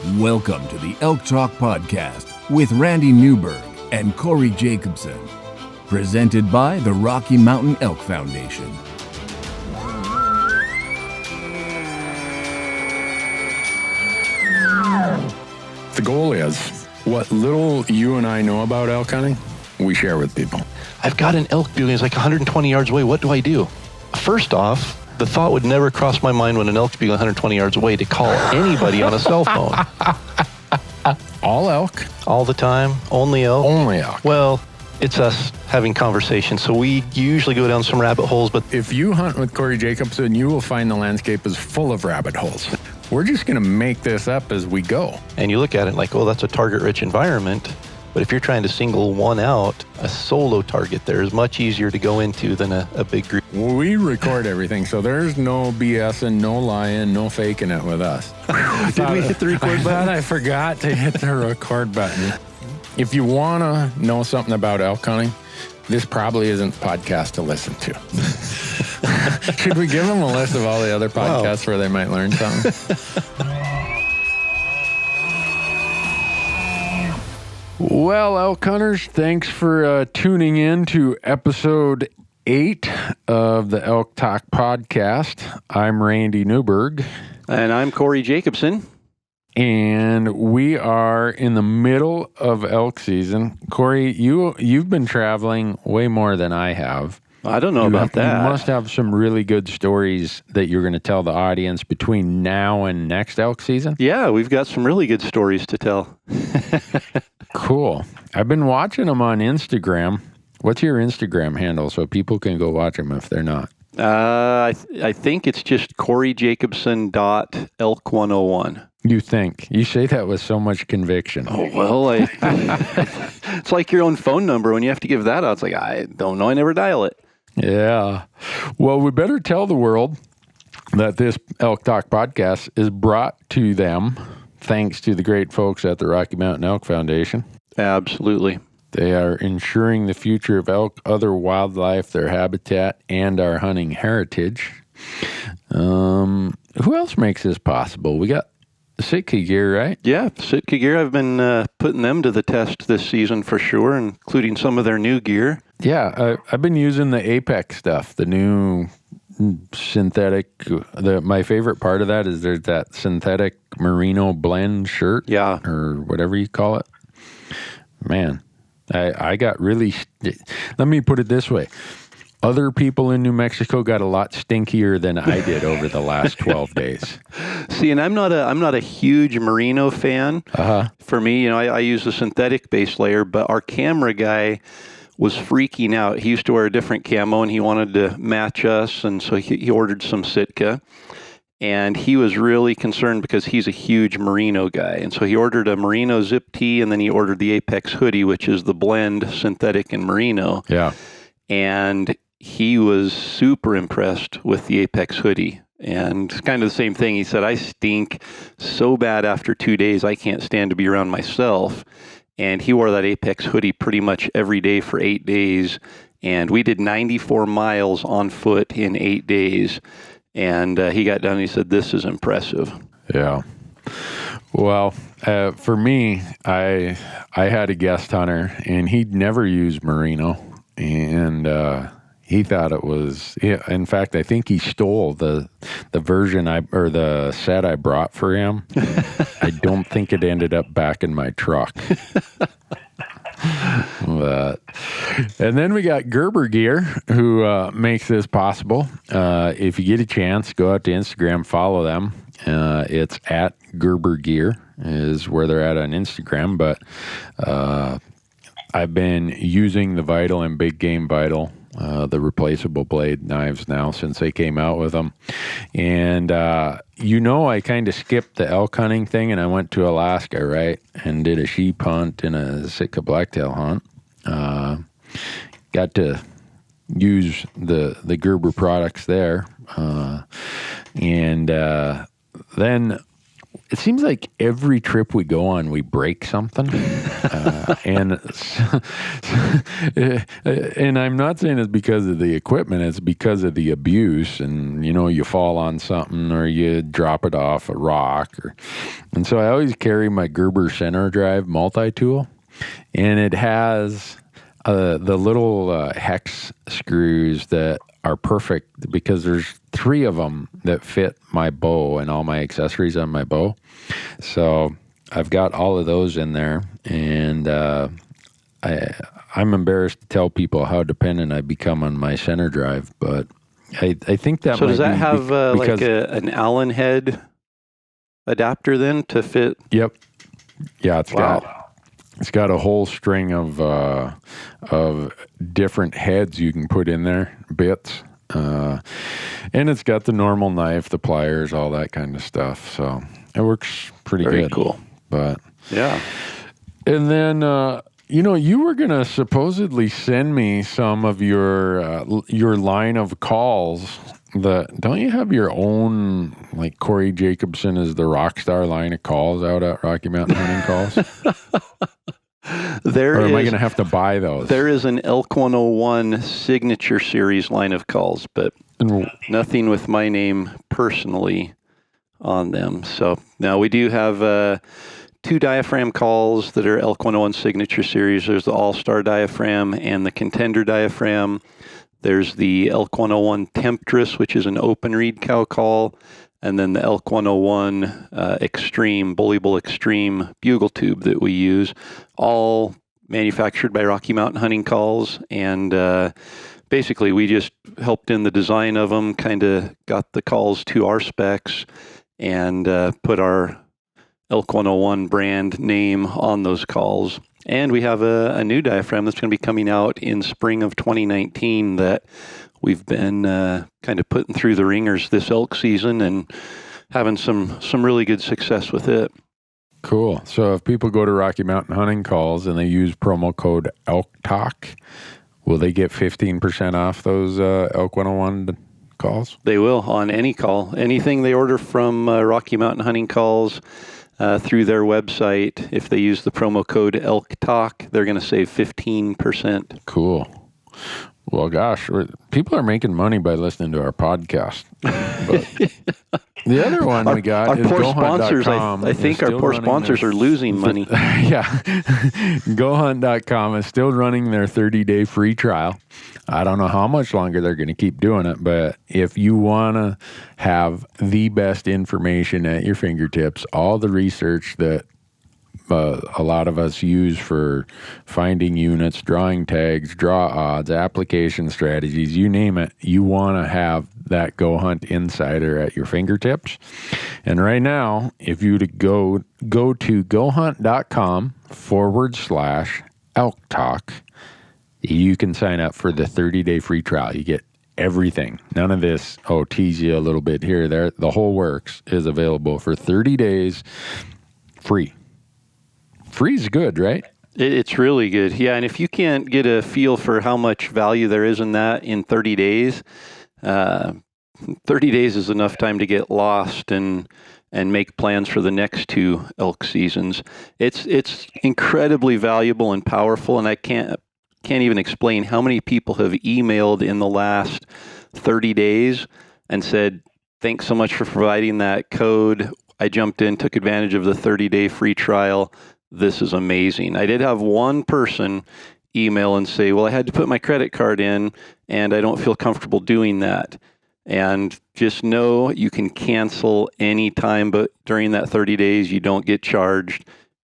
Welcome to the Elk Talk Podcast with Randy Newberg and Corey Jacobsen. Presented by the Rocky Mountain Elk Foundation. The goal is, what little you and I know about elk hunting, we share with people. I've got an elk bugle, it's like 120 yards away. What do I do? First off, the thought would never cross my mind when an elk's bugle 120 yards away to call anybody on a cell phone. All elk? All the time? Only elk? Only elk. Well, it's us having conversations, so we usually go down some rabbit holes, but if you hunt with Corey Jacobsen, you will find the landscape is full of rabbit holes. We're just going to make this up as we go. And you look at it like, oh, that's a target-rich environment. But if you're trying to single one out, a solo target there is much easier to go into than a big group. We record everything, so there's no BS and no lying, no faking it with us. Did we hit the record button? I forgot to hit the record button. If you want to know something about elk hunting, this probably isn't the podcast to listen to. Should we give them a list of all the other podcasts where they might learn something? Well, elk hunters, thanks for tuning in to episode 8 of the Elk Talk Podcast. I'm Randy Newberg. And I'm Corey Jacobsen. And we are in the middle of elk season. Corey, you've been traveling way more than I have. I don't know about that. You must have some really good stories that you're going to tell the audience between now and next elk season. Yeah, we've got some really good stories to tell. Cool. I've been watching them on Instagram. What's your Instagram handle so people can go watch them if they're not? I think it's just CoreyJacobsen.elk101. You think? You say that with so much conviction. Oh, well, it's like your own phone number. When you have to give that out, it's like, I don't know. I never dial it. Yeah. Well, we better tell the world that this Elk Talk podcast is brought to them thanks to the great folks at the Rocky Mountain Elk Foundation. Absolutely. They are ensuring the future of elk, other wildlife, their habitat, and our hunting heritage. Who else makes this possible? We got Sitka gear, right? Yeah, Sitka gear. I've been putting them to the test this season for sure, including some of their new gear. Yeah, I've been using the Apex stuff, the new synthetic. My favorite part of that is there's that synthetic merino blend shirt. Yeah. Or whatever you call it. Man, I got really, let me put it this way. Other people in New Mexico got a lot stinkier than I did over the last 12 days. See, and I'm not a huge merino fan. Uh-huh. For me, I use a synthetic base layer, but our camera guy was freaking out. He used to wear a different camo, and he wanted to match us, and so he ordered some Sitka. And he was really concerned because he's a huge merino guy. And so he ordered a merino zip tee, and then he ordered the Apex hoodie, which is the blend synthetic and merino. Yeah. And he was super impressed with the Apex hoodie. And kind of the same thing. He said, I stink so bad after 2 days, I can't stand to be around myself. And he wore that Apex hoodie pretty much every day for 8 days. And we did 94 miles on foot in 8 days. And he got done and he said, this is impressive. Yeah. Well, for me, I had a guest hunter, and he'd never used merino. And he thought it was, in fact, I think he stole the version the set I brought for him. I don't think it ended up back in my truck. And then we got Gerber Gear, who makes this possible. If you get a chance, go out to Instagram, follow them. It's at Gerber Gear is where they're at on Instagram. But I've been using the Vital and Big Game Vital, the replaceable blade knives now since they came out with them. And, I kind of skipped the elk hunting thing, and I went to Alaska, right, and did a sheep hunt and a Sitka blacktail hunt. Got to use the Gerber products there. Then it seems like every trip we go on, we break something. And I'm not saying it's because of the equipment, it's because of the abuse. And, you fall on something or you drop it off a rock. And so I always carry my Gerber center drive multi-tool. And it has the little hex screws that are perfect because there's 3 of them that fit my bow and all my accessories on my bow. So I've got all of those in there, and I'm embarrassed to tell people how dependent I become on my center drive, but I think that. So does that have like an Allen head adapter then to fit? Yep. Yeah, it's got a whole string of different heads you can put in there, bits. And it's got the normal knife, the pliers, all that kind of stuff. So it works pretty good. Very cool. But yeah. And then, you were going to supposedly send me some of your line of calls. Don't you have your own, like Corey Jacobsen is the rock star line of calls out at Rocky Mountain Hunting Calls? Or am I going to have to buy those? There is an Elk 101 signature series line of calls, but nothing with my name personally on them. So now we do have 2 diaphragm calls that are Elk 101 signature series. There's the All-Star diaphragm and the Contender diaphragm. There's the Elk 101 Temptress, which is an open reed cow call. And then the Elk 101 Extreme, Bully Bull Extreme bugle tube that we use, all manufactured by Rocky Mountain Hunting Calls. And basically, we just helped in the design of them, kind of got the calls to our specs, and put our Elk 101 brand name on those calls. And we have a new diaphragm that's going to be coming out in spring of 2019 that we've been kind of putting through the ringers this elk season and having some really good success with it. Cool. So if people go to Rocky Mountain Hunting Calls and they use promo code ElkTalk, will they get 15% off those Elk 101 calls? They will on any call. Anything they order from Rocky Mountain Hunting Calls through their website, if they use the promo code ElkTalk, they're going to save 15%. Cool. Well, gosh, people are making money by listening to our podcast. But the other one we got our is poor sponsors. I think our poor sponsors are losing money. Yeah. GoHunt.com is still running their 30-day free trial. I don't know how much longer they're going to keep doing it, but if you want to have the best information at your fingertips, all the research that a lot of us use for finding units, drawing tags, draw odds, application strategies, you name it, you want to have that Go Hunt Insider at your fingertips. And right now, if you would go to gohunt.com/ElkTalk, you can sign up for the 30-day free trial. You get everything. None of this, tease you a little bit here or there. The whole works is available for 30 days free. Free's good, right? It's really good. Yeah, and if you can't get a feel for how much value there is in that in 30 days, 30 days is enough time to get lost and make plans for the next 2 elk seasons. It's incredibly valuable and powerful, and I can't even explain how many people have emailed in the last 30 days and said, thanks so much for providing that code. I jumped in, took advantage of the 30-day free trial. This is amazing. I did have one person email and say, well, I had to put my credit card in and I don't feel comfortable doing that. And just know you can cancel anytime, but during that 30 days, you don't get charged,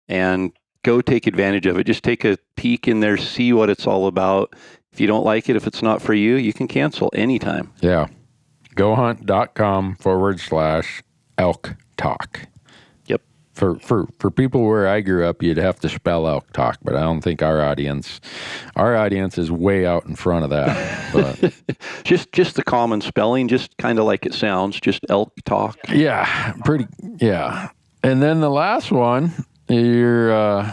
and go take advantage of it. Just take a peek in there, see what it's all about. If you don't like it, if it's not for you, you can cancel anytime. Yeah. GoHunt.com/ElkTalk. For people where I grew up, you'd have to spell Elk Talk, but I don't think our audience is way out in front of that. But just the common spelling, just kind of like it sounds, just Elk Talk. Yeah, yeah. And then the last one, you've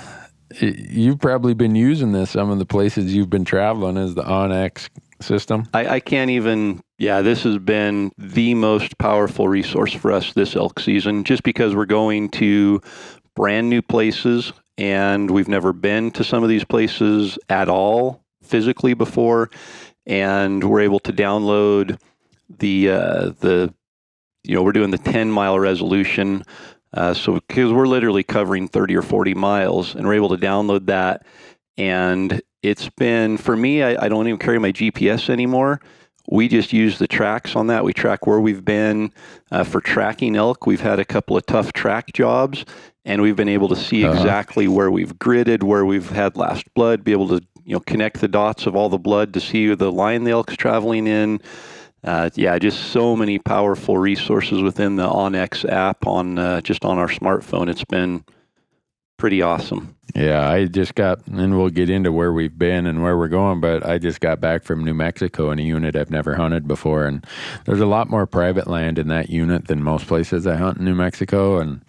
probably been using this some of the places you've been traveling, is the Onyx system. I can't even Yeah, this has been the most powerful resource for us this elk season, just because we're going to brand new places and we've never been to some of these places at all physically before. And we're able to download we're doing the 10-mile resolution. So because we're literally covering 30 or 40 miles, and we're able to download that. And it's been, for me, I don't even carry my GPS anymore. We just use the tracks on that. We track where we've been. For tracking elk, we've had a couple of tough track jobs, and we've been able to see exactly where we've gridded, where we've had last blood, be able to connect the dots of all the blood to see the line the elk's traveling in. Just so many powerful resources within the OnX app on our smartphone. It's been pretty awesome. Yeah, I just got, and we'll get into where we've been and where we're going, but I just got back from New Mexico in a unit I've never hunted before, and there's a lot more private land in that unit than most places I hunt in New Mexico, and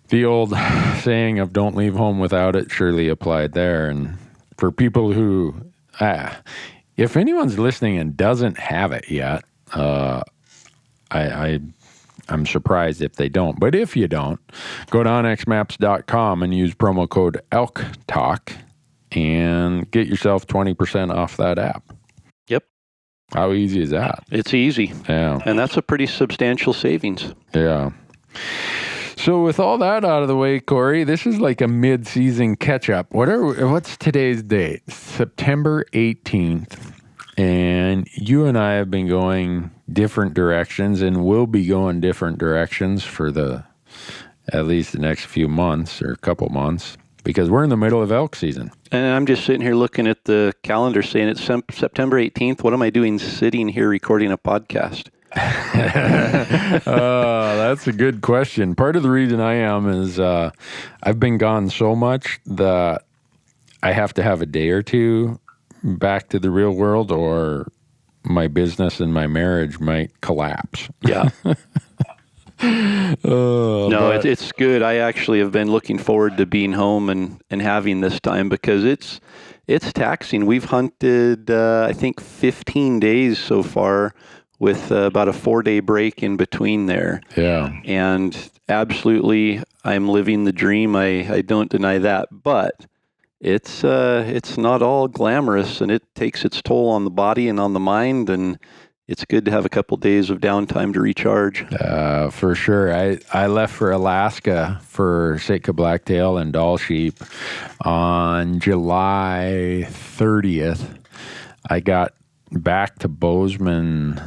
the old saying of don't leave home without it surely applied there. And for people who, if anyone's listening and doesn't have it yet, I'm surprised if they don't. But if you don't, go to onxmaps.com and use promo code ElkTalk and get yourself 20% off that app. Yep. How easy is that? It's easy. Yeah. And that's a pretty substantial savings. Yeah. So with all that out of the way, Corey, this is like a mid-season catch-up. What's today's date? September 18th. And you and I have been going different directions and will be going different directions for at least the next few months or a couple months, because we're in the middle of elk season. And I'm just sitting here looking at the calendar saying it's September 18th. What am I doing sitting here recording a podcast? That's a good question. Part of the reason I am is I've been gone so much that I have to have a day or two back to the real world, or my business and my marriage might collapse. Yeah. It's good. I actually have been looking forward to being home and having this time, because it's taxing. We've hunted, I think 15 days so far, with about a 4-day break in between there. Yeah. And absolutely, I'm living the dream. I don't deny that, but it's not all glamorous, and it takes its toll on the body and on the mind, and it's good to have a couple days of downtime to recharge. For sure. I left for Alaska for Sitka blacktail and Dall sheep on July 30th. I got back to Bozeman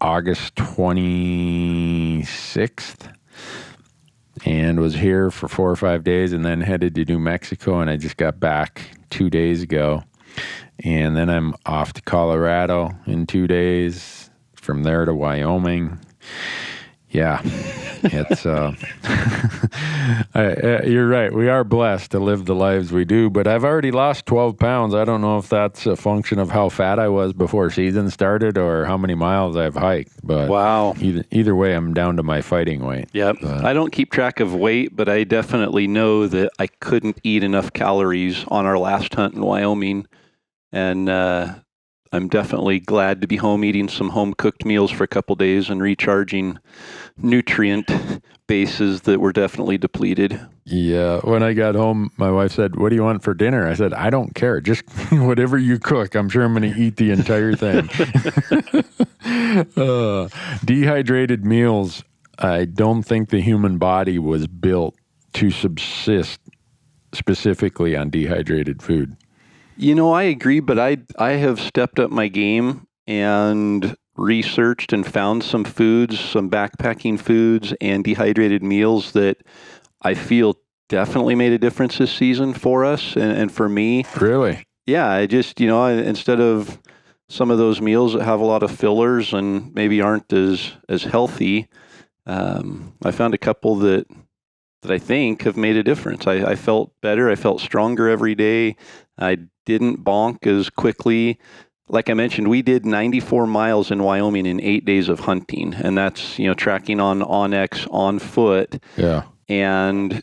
August 26th. And was here for 4 or 5 days, and then headed to New Mexico, and I just got back 2 days ago. And then I'm off to Colorado in 2 days, from there to Wyoming. Yeah, it's you're right. We are blessed to live the lives we do, but I've already lost 12 pounds. I don't know if that's a function of how fat I was before season started or how many miles I've hiked. But wow, either way, I'm down to my fighting weight. Yep. I don't keep track of weight, but I definitely know that I couldn't eat enough calories on our last hunt in Wyoming, and I'm definitely glad to be home eating some home-cooked meals for a couple days and recharging nutrient bases that were definitely depleted. Yeah. When I got home, my wife said, "What do you want for dinner?" I said, "I don't care. Just whatever you cook. I'm sure I'm going to eat the entire thing." Dehydrated meals. I don't think the human body was built to subsist specifically on dehydrated food. I agree, but I have stepped up my game and researched and found some foods, some backpacking foods and dehydrated meals that I feel definitely made a difference this season for us and for me. Really? Yeah, I just, instead of some of those meals that have a lot of fillers and maybe aren't as healthy, I found a couple that I think have made a difference. I felt better. I felt stronger every day. I didn't bonk as quickly. Like I mentioned, we did 94 miles in Wyoming in 8 days of hunting, and that's, tracking on OnX on foot. Yeah. And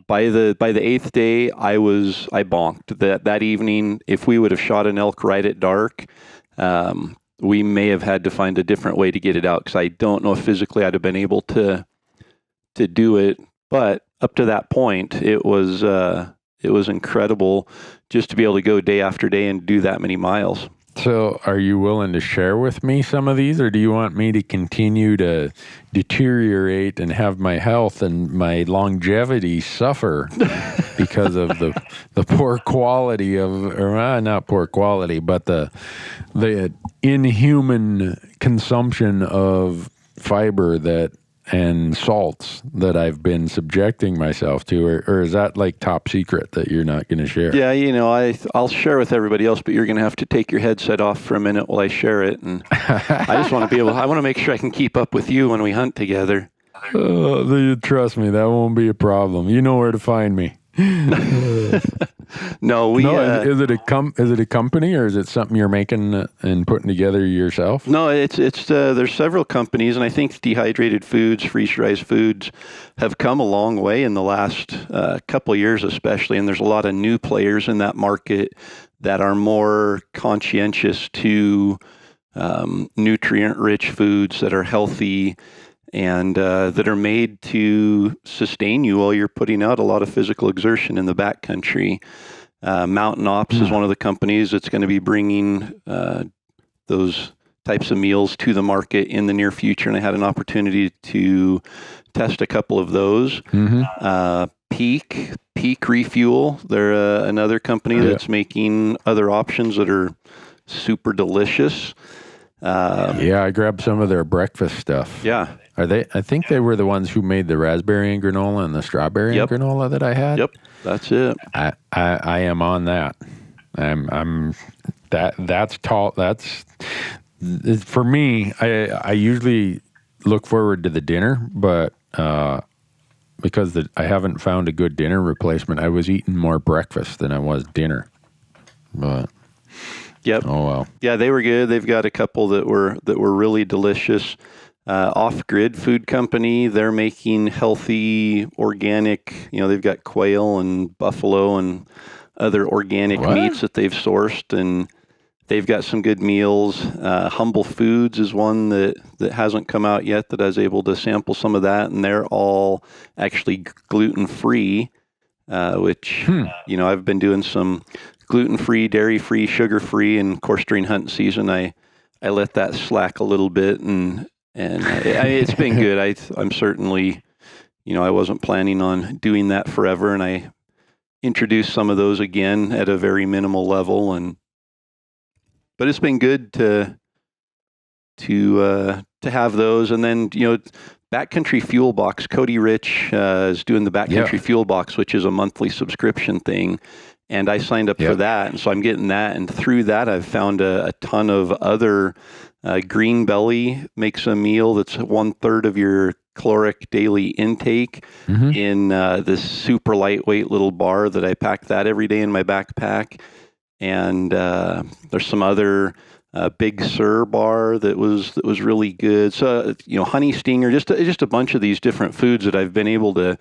by the 8th day, I bonked that evening. If we would have shot an elk right at dark, we may have had to find a different way to get it out, because I don't know if physically I'd have been able to do it. But up to that point, it was incredible just to be able to go day after day and do that many miles. So are you willing to share with me some of these, or do you want me to continue to deteriorate and have my health and my longevity suffer because of the poor quality of, or not poor quality, but the inhuman consumption of fiber and salts that I've been subjecting myself to, or is that like top secret that you're not going to share? Yeah, I'll share with everybody else, but you're going to have to take your headset off for a minute while I share it. And I just want to I want to make sure I can keep up with you when we hunt together. Trust me, that won't be a problem. You know where to find me. No, is it a company, or is it something you're making and putting together yourself? No, it's there's several companies, and I think dehydrated foods, freeze-dried foods have come a long way in the last couple of years, especially. And there's a lot of new players in that market that are more conscientious to nutrient-rich foods that are healthy and that are made to sustain you while you're putting out a lot of physical exertion in the backcountry. Mountain Ops is one of the companies that's going to be bringing those types of meals to the market in the near future, and I had an opportunity to test a couple of those. Peak Refuel, they're another company that's making other options that are super delicious. I grabbed some of their breakfast stuff. Yeah. Are they? I think they were the ones who made the raspberry and granola and the strawberry and granola that I had. Yep, that's it. I am on that. That's tall. That's for me. I usually look forward to the dinner, but because I haven't found a good dinner replacement, I was eating more breakfast than I was dinner. But yep. Oh well. Yeah, they were good. They've got a couple that were really delicious. Off Grid Food Company, they're making healthy, organic, they've got quail and buffalo and other organic meats that they've sourced, and they've got some good meals. Humble Foods is one that hasn't come out yet that I was able to sample some of that, and they're all actually gluten-free, which, I've been doing some gluten-free, dairy-free, sugar-free, and of course during hunting season, I let that slack a little bit, and it's been good. I'm certainly, I wasn't planning on doing that forever, and I introduced some of those again at a very minimal level, but it's been good to have those. And then, Backcountry Fuel Box, Cody Rich is doing the Backcountry Fuel Box, which is a monthly subscription thing. And I signed up for that. And so I'm getting that. And through that, I've found a ton of other Green Belly makes a meal that's 1/3 of your caloric daily intake in this super lightweight little bar that I pack that every day in my backpack. And there's some other Big Sur bar that was really good. So, Honey Stinger, just a bunch of these different foods that I've been able to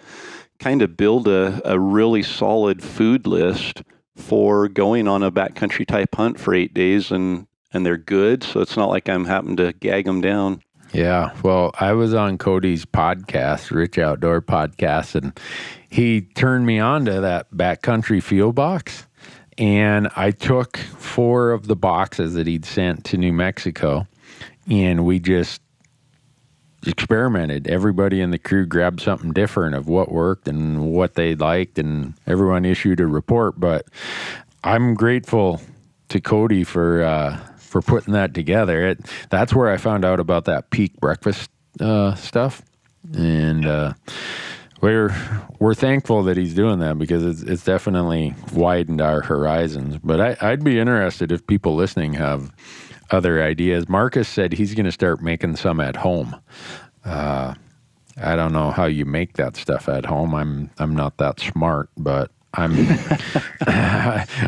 kind of build a really solid food list for going on a backcountry type hunt for 8 days, and they're good. So it's not like I'm having to gag them down. Yeah. Well, I was on Cody's podcast, Rich Outdoor Podcast, and he turned me on to that Backcountry Fuel Box. And I took 4 of the boxes that he'd sent to New Mexico, and we just experimented. Everybody in the crew grabbed something different of what worked and what they liked, and everyone issued a report. But I'm grateful to Cody for putting that together. That's where I found out about that peak breakfast stuff, and we're thankful that he's doing that, because it's definitely widened our horizons. But I'd be interested if people listening have other ideas. Marcus said he's going to start making some at home. I don't know how you make that stuff at home. I'm not that smart, but I'm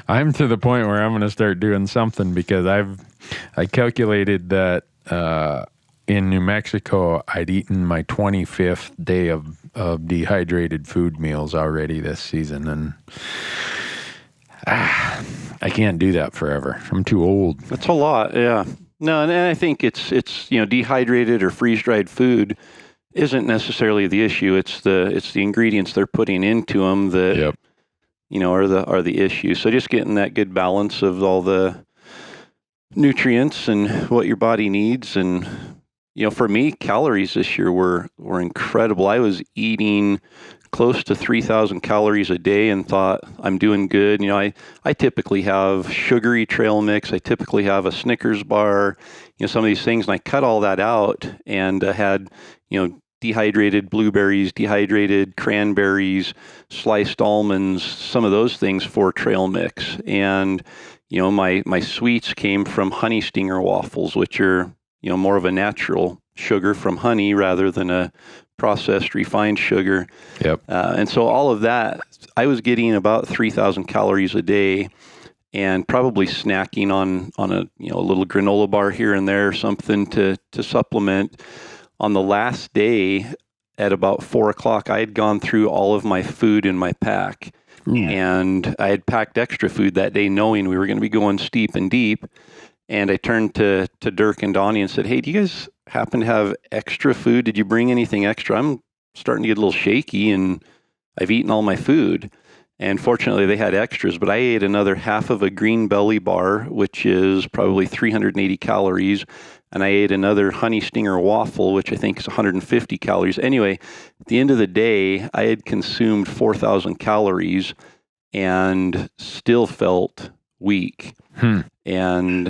I'm to the point where I'm going to start doing something, because I calculated that in New Mexico I'd eaten my 25th day of dehydrated food meals already this season, and I can't do that forever. I'm too old. That's a lot, yeah. No, and I think it's dehydrated or freeze-dried food isn't necessarily the issue. It's the ingredients they're putting into them that Yep. are the issue. So just getting that good balance of all the nutrients and what your body needs. And for me, calories this year were incredible. I was eating close to 3,000 calories a day and thought I'm doing good. I typically have sugary trail mix. I typically have a Snickers bar, some of these things, and I cut all that out and had, dehydrated blueberries, dehydrated cranberries, sliced almonds, some of those things for trail mix. And, my sweets came from honey stinger waffles, which are, more of a natural sugar from honey rather than a processed refined sugar. Yep. And so all of that, I was getting about 3,000 calories a day, and probably snacking on a little granola bar here and there, something to supplement. On the last day at about 4:00, I had gone through all of my food in my pack. And I had packed extra food that day knowing we were going to be going steep and deep. And I turned to Dirk and Donnie and said, "Hey, do you guys happen to have extra food? Did you bring anything extra? I'm starting to get a little shaky and I've eaten all my food." And fortunately they had extras, but I ate another half of a green belly bar, which is probably 380 calories. And I ate another honey stinger waffle, which I think is 150 calories. Anyway, at the end of the day, I had consumed 4,000 calories and still felt weak. And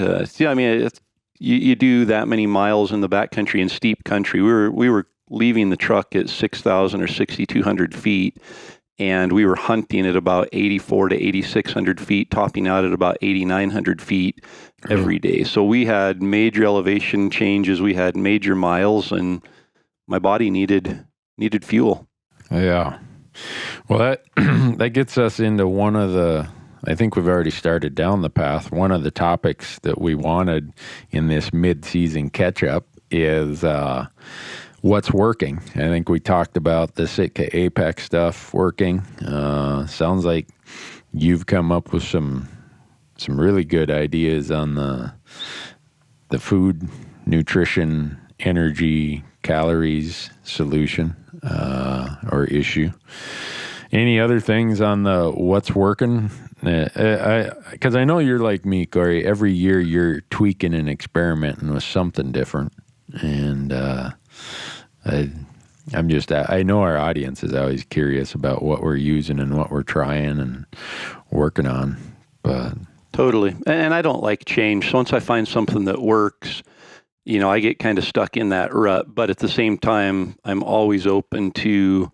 you do that many miles in the backcountry and steep country. We were leaving the truck at 6,000 or 6,200 feet, and we were hunting at about 8,400 to 8,600 feet, topping out at about 8,900 feet every day. So we had major elevation changes. We had major miles, and my body needed fuel. Yeah. Well, that gets us into one of the, I think we've already started down the path. One of the topics that we wanted in this mid-season catch-up is what's working. I think we talked about the Sitka Apex stuff working. Sounds like you've come up with some really good ideas on the food, nutrition, energy, calories solution or issue. Any other things on the what's working? Because I know you're like me, Corey. Every year you're tweaking and experimenting with something different. And I know our audience is always curious about what we're using and what we're trying and working on. But Totally. And I don't like change. So once I find something that works, I get kind of stuck in that rut. But at the same time, I'm always open to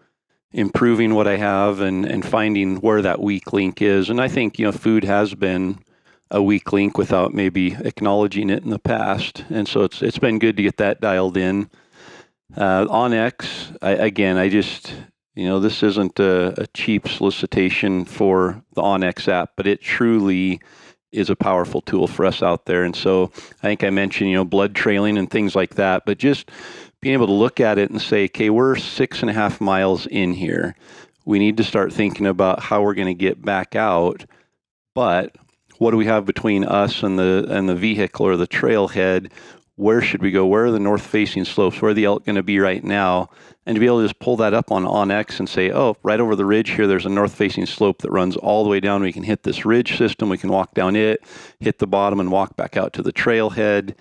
improving what I have and finding where that weak link is. And I think, food has been a weak link without maybe acknowledging it in the past. And so it's been good to get that dialed in. Onyx, I just, this isn't a cheap solicitation for the Onyx app, but it truly is a powerful tool for us out there. And so I think I mentioned, blood trailing and things like that, but just being able to look at it and say, okay, we're 6.5 miles in here. We need to start thinking about how we're going to get back out. But what do we have between us and the vehicle or the trailhead? Where should we go? Where are the north-facing slopes? Where are the elk going to be right now? And to be able to just pull that up on OnX and say, oh, right over the ridge here, there's a north-facing slope that runs all the way down. We can hit this ridge system. We can walk down it, hit the bottom, and walk back out to the trailhead.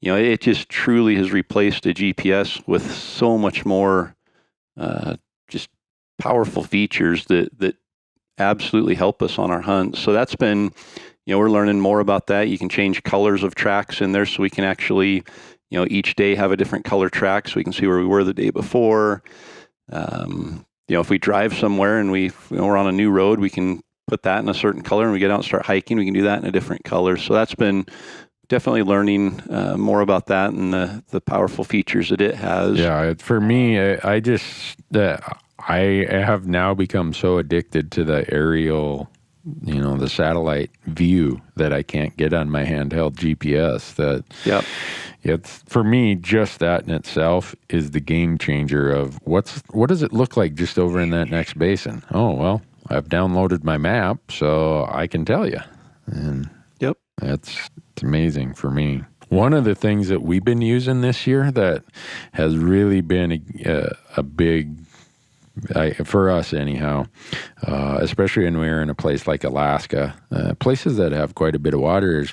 It just truly has replaced a GPS with so much more just powerful features that absolutely help us on our hunts. So that's been, we're learning more about that. You can change colors of tracks in there so we can actually, each day have a different color track so we can see where we were the day before. If we drive somewhere and we're on a new road, we can put that in a certain color, and we get out and start hiking, we can do that in a different color. So that's been definitely learning more about that and the powerful features that it has. Yeah, for me, I have now become so addicted to the aerial, the satellite view that I can't get on my handheld GPS. That it's, for me, just that in itself is the game changer of what does it look like just over in that next basin? Oh, well, I've downloaded my map, so I can tell you. And it's amazing for me. One of the things that we've been using this year that has really been a big, for us anyhow, especially when we're in a place like Alaska, places that have quite a bit of water,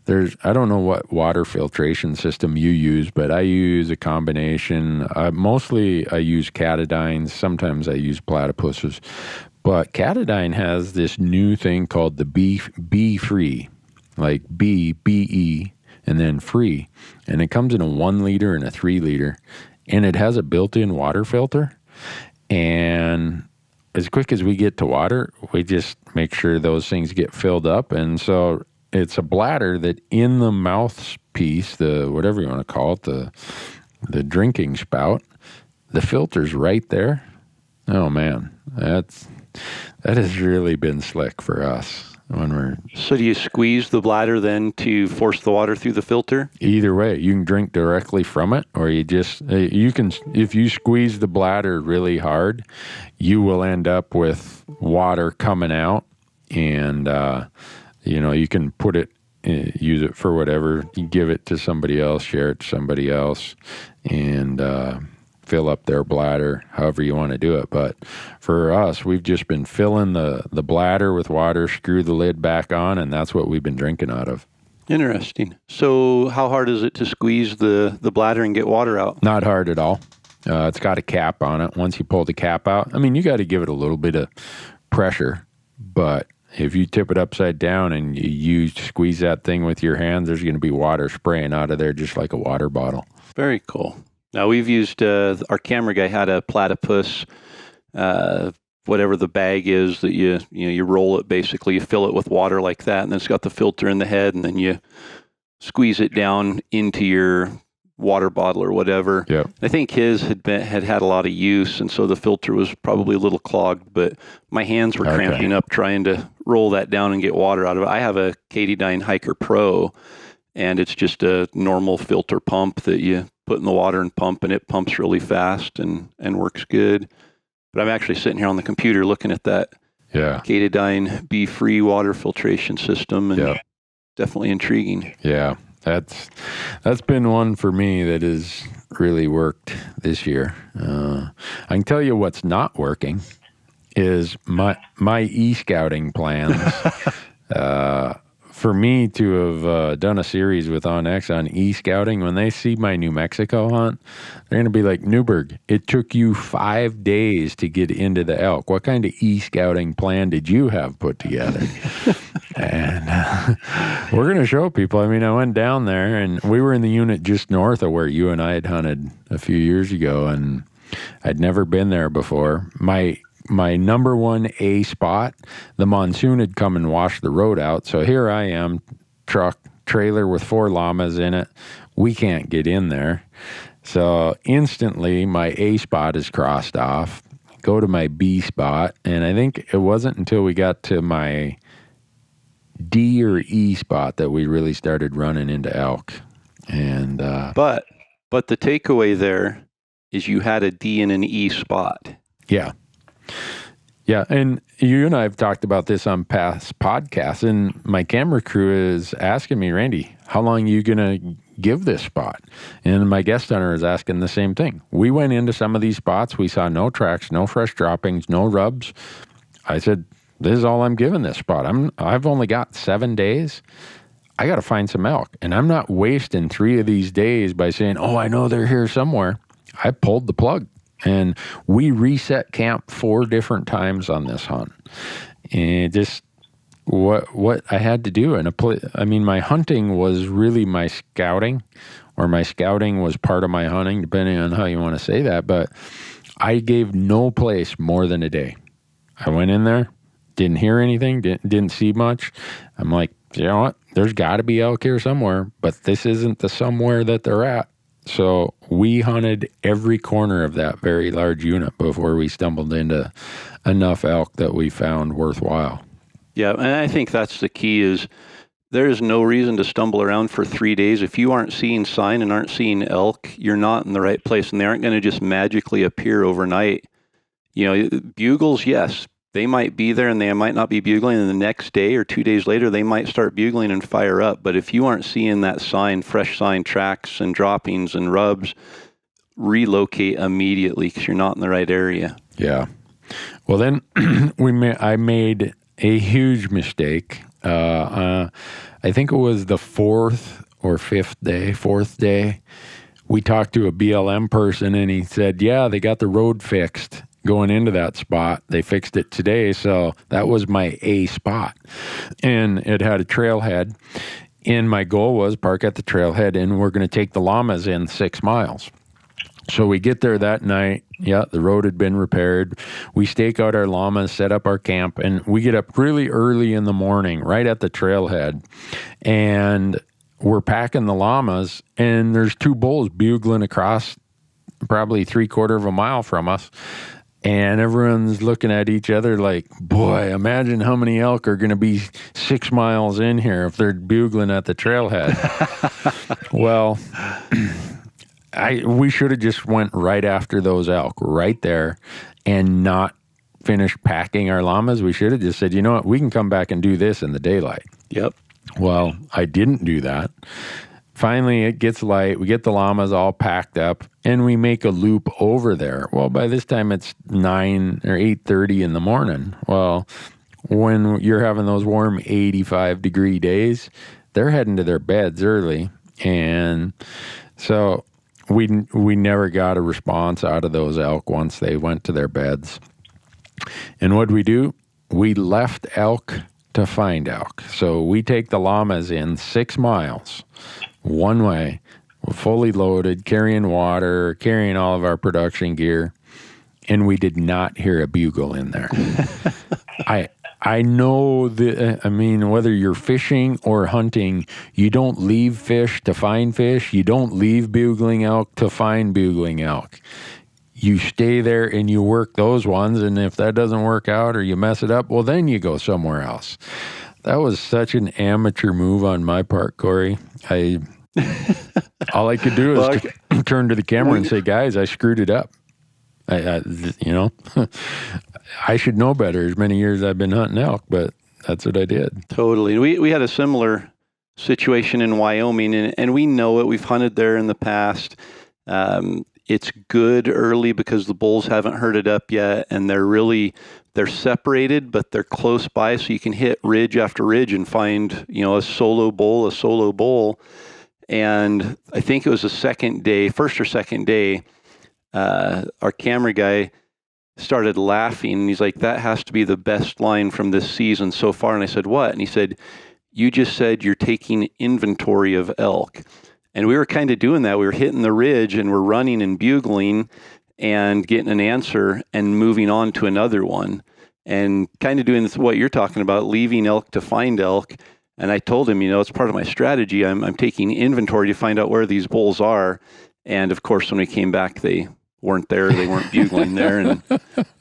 I don't know what water filtration system you use, but I use a combination. Mostly I use catadines. Sometimes I use platypuses. But Catadine has this new thing called the B free, like B-E, and then free. And it comes in a 1 liter and a 3 liter. And it has a built-in water filter. And as quick as we get to water, we just make sure those things get filled up. And so it's a bladder that in the mouthpiece, the whatever you want to call it, the drinking spout, the filter's right there. Oh, man, that has really been slick for us when we're... So do you squeeze the bladder then to force the water through the filter? Either way, you can drink directly from it, or you can, if you squeeze the bladder really hard, you will end up with water coming out, and, you can put it, use it for whatever. You give it to somebody else, share it to somebody else, and fill up their bladder, however you want to do it. But for us, we've just been filling the bladder with water, screw the lid back on, and that's what we've been drinking out of. Interesting. So how hard is it to squeeze the bladder and get water out? Not hard at all. It's got a cap on it. Once you pull the cap out, you got to give it a little bit of pressure, but if you tip it upside down and you squeeze that thing with your hands, there's going to be water spraying out of there just like a water bottle. Very cool. Now, we've used, our camera guy had a platypus, whatever the bag is that you roll it, basically, you fill it with water like that, and then it's got the filter in the head, and then you squeeze it down into your water bottle or whatever. Yep. I think his had a lot of use, and so the filter was probably a little clogged, but my hands were cramping up trying to roll that down and get water out of it. I have a Katadyn Hiker Pro, and it's just a normal filter pump that you put in the water and pump, and it pumps really fast and works good. But I'm actually sitting here on the computer looking at that Katadyn Be Free water filtration system, and definitely intriguing. Yeah, that's been one for me that has really worked this year. I can tell you what's not working is my e-scouting plans. For me to have done a series with OnX on e-scouting, when they see my New Mexico hunt, they're going to be like, Newberg, it took you 5 days to get into the elk. What kind of e-scouting plan did you have put together? And we're going to show people. I went down there, and we were in the unit just north of where you and I had hunted a few years ago, and I'd never been there before. My number 1 A spot, the monsoon had come and washed the road out. So here I am, trailer with 4 llamas in it. We can't get in there. So instantly my A spot is crossed off. Go to my B spot. And I think it wasn't until we got to my D or E spot that we really started running into elk. And But the takeaway there is you had a D and an E spot. Yeah. Yeah, and you and I have talked about this on past podcasts, and my camera crew is asking me, Randy, how long are you going to give this spot? And my guest hunter is asking the same thing. We went into some of these spots. We saw no tracks, no fresh droppings, no rubs. I said, this is all I'm giving this spot. I've only got 7 days. I got to find some elk, and I'm not wasting 3 of these days by saying, oh, I know they're here somewhere. I pulled the plug. And we reset camp 4 different times on this hunt. And just what I had to do. And my hunting was really my scouting, or my scouting was part of my hunting, depending on how you want to say that. But I gave no place more than a day. I went in there, didn't hear anything, didn't see much. I'm like, you know what? There's got to be elk here somewhere, but this isn't the somewhere that they're at. So we hunted every corner of that very large unit before we stumbled into enough elk that we found worthwhile. Yeah, and I think that's the key is there is no reason to stumble around for 3 days. If you aren't seeing sign and aren't seeing elk, you're not in the right place, and they aren't going to just magically appear overnight. Bugles, yes, they might be there and they might not be bugling, and the next day or 2 days later, they might start bugling and fire up. But if you aren't seeing that sign, fresh sign, tracks and droppings and rubs, relocate immediately because you're not in the right area. Yeah. Well, then I made a huge mistake. I think it was the fourth day. We talked to a BLM person and he said, yeah, they got the road fixed going into that spot. They fixed it today. So that was my A spot. And it had a trailhead. And my goal was park at the trailhead and we're going to take the llamas in 6 miles. So we get there that night. Yeah, the road had been repaired. We stake out our llamas, set up our camp, and we get up really early in the morning, right at the trailhead. And we're packing the llamas, and there's 2 bulls bugling across probably 3/4 of a mile from us. And everyone's looking at each other like, boy, imagine how many elk are going to be 6 miles in here if they're bugling at the trailhead. Well, we should have just went right after those elk right there and not finished packing our llamas. We should have just said, you know what, we can come back and do this in the daylight. Yep. Well, I didn't do that. Finally, it gets light. We get the llamas all packed up and we make a loop over there. Well, by this time it's 9 or 8:30 in the morning. Well, when you're having those warm 85-degree days, they're heading to their beds early. And so we never got a response out of those elk once they went to their beds. And what'd we do? We left elk to find elk. So we take the llamas in 6 miles, one way, fully loaded, carrying water, carrying all of our production gear, and we did not hear a bugle in there. I know that, whether you're fishing or hunting, you don't leave fish to find fish. You don't leave bugling elk to find bugling elk. You stay there and you work those ones, and if that doesn't work out or you mess it up, well, then you go somewhere else. That was such an amateur move on my part, Corey. All I could do is turn to the camera and say, guys, I screwed it up. I should know better as many years I've been hunting elk, but that's what I did. Totally. We had a similar situation in Wyoming, and we know it. We've hunted there in the past. It's good early because the bulls haven't herded up yet, and they're separated, but they're close by, so you can hit ridge after ridge and find, a solo bull. And I think it was first or second day, our camera guy started laughing, and he's like, that has to be the best line from this season so far. And I said, what? And he said, you just said you're taking inventory of elk. And we were kind of doing that. We were hitting the ridge and we're running and bugling and getting an answer and moving on to another one and kind of doing what you're talking about, leaving elk to find elk. And I told him, it's part of my strategy. I'm taking inventory to find out where these bulls are. And of course, when we came back, they weren't there. They weren't bugling there, and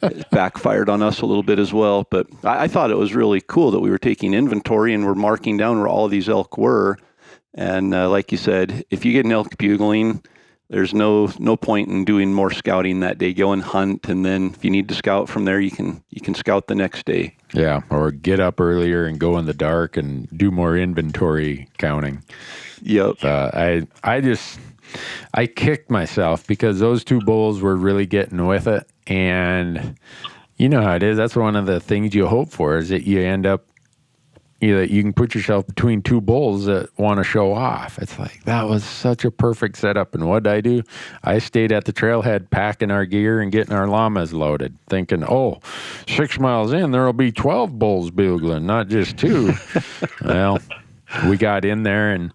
it backfired on us a little bit as well. But I thought it was really cool that we were taking inventory and we're marking down where all of these elk were. And like you said, if you get an elk bugling, there's no point in doing more scouting that day. Go and hunt, and then if you need to scout from there, you can scout the next day. Yeah, or get up earlier and go in the dark and do more inventory counting. Yep. I kicked myself because those 2 bulls were really getting with it, and you know how it is. That's one of the things you hope for, is that you end up, you can put yourself between 2 bulls that want to show off. It's like, that was such a perfect setup. And what did I do? I stayed at the trailhead packing our gear and getting our llamas loaded, thinking, 6 miles in, there'll be 12 bulls bugling, not just 2. Well, we got in there and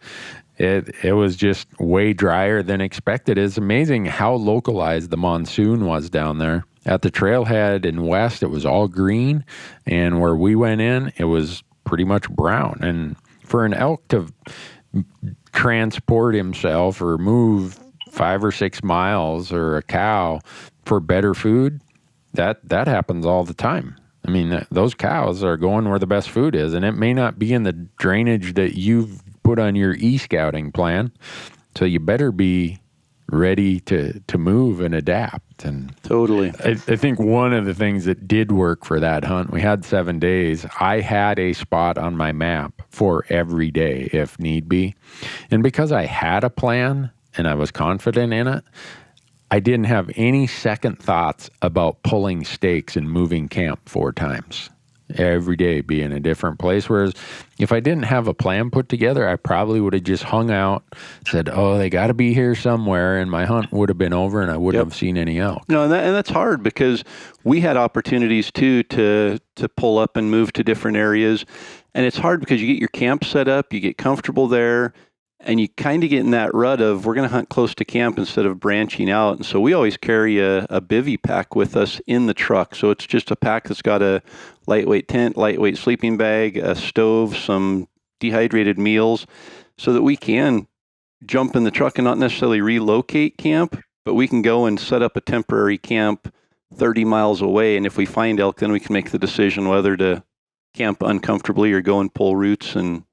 it was just way drier than expected. It's amazing how localized the monsoon was down there. At the trailhead in west, it was all green. And where we went in, it was pretty much brown. And for an elk to transport himself or move 5 or 6 miles, or a cow for better food, that happens all the time. I mean, those cows are going where the best food is, and it may not be in the drainage that you've put on your e-scouting plan. So you better be ready to move and adapt. And totally. I think one of the things that did work for that hunt, we had 7 days. I had a spot on my map for every day if need be. And because I had a plan and I was confident in it, I didn't have any second thoughts about pulling stakes and moving camp 4 times. Every day be in a different place. Whereas if I didn't have a plan put together, I probably would have just hung out, said, oh, they got to be here somewhere, and my hunt would have been over and I wouldn't have seen any elk. No, and that's hard because we had opportunities too to pull up and move to different areas. And it's hard because you get your camp set up, you get comfortable there, and you kind of get in that rut of we're going to hunt close to camp instead of branching out. And so we always carry a bivy pack with us in the truck. So it's just a pack that's got a lightweight tent, lightweight sleeping bag, a stove, some dehydrated meals, so that we can jump in the truck and not necessarily relocate camp, but we can go and set up a temporary camp 30 miles away. And if we find elk, then we can make the decision whether to camp uncomfortably or go and pull roots and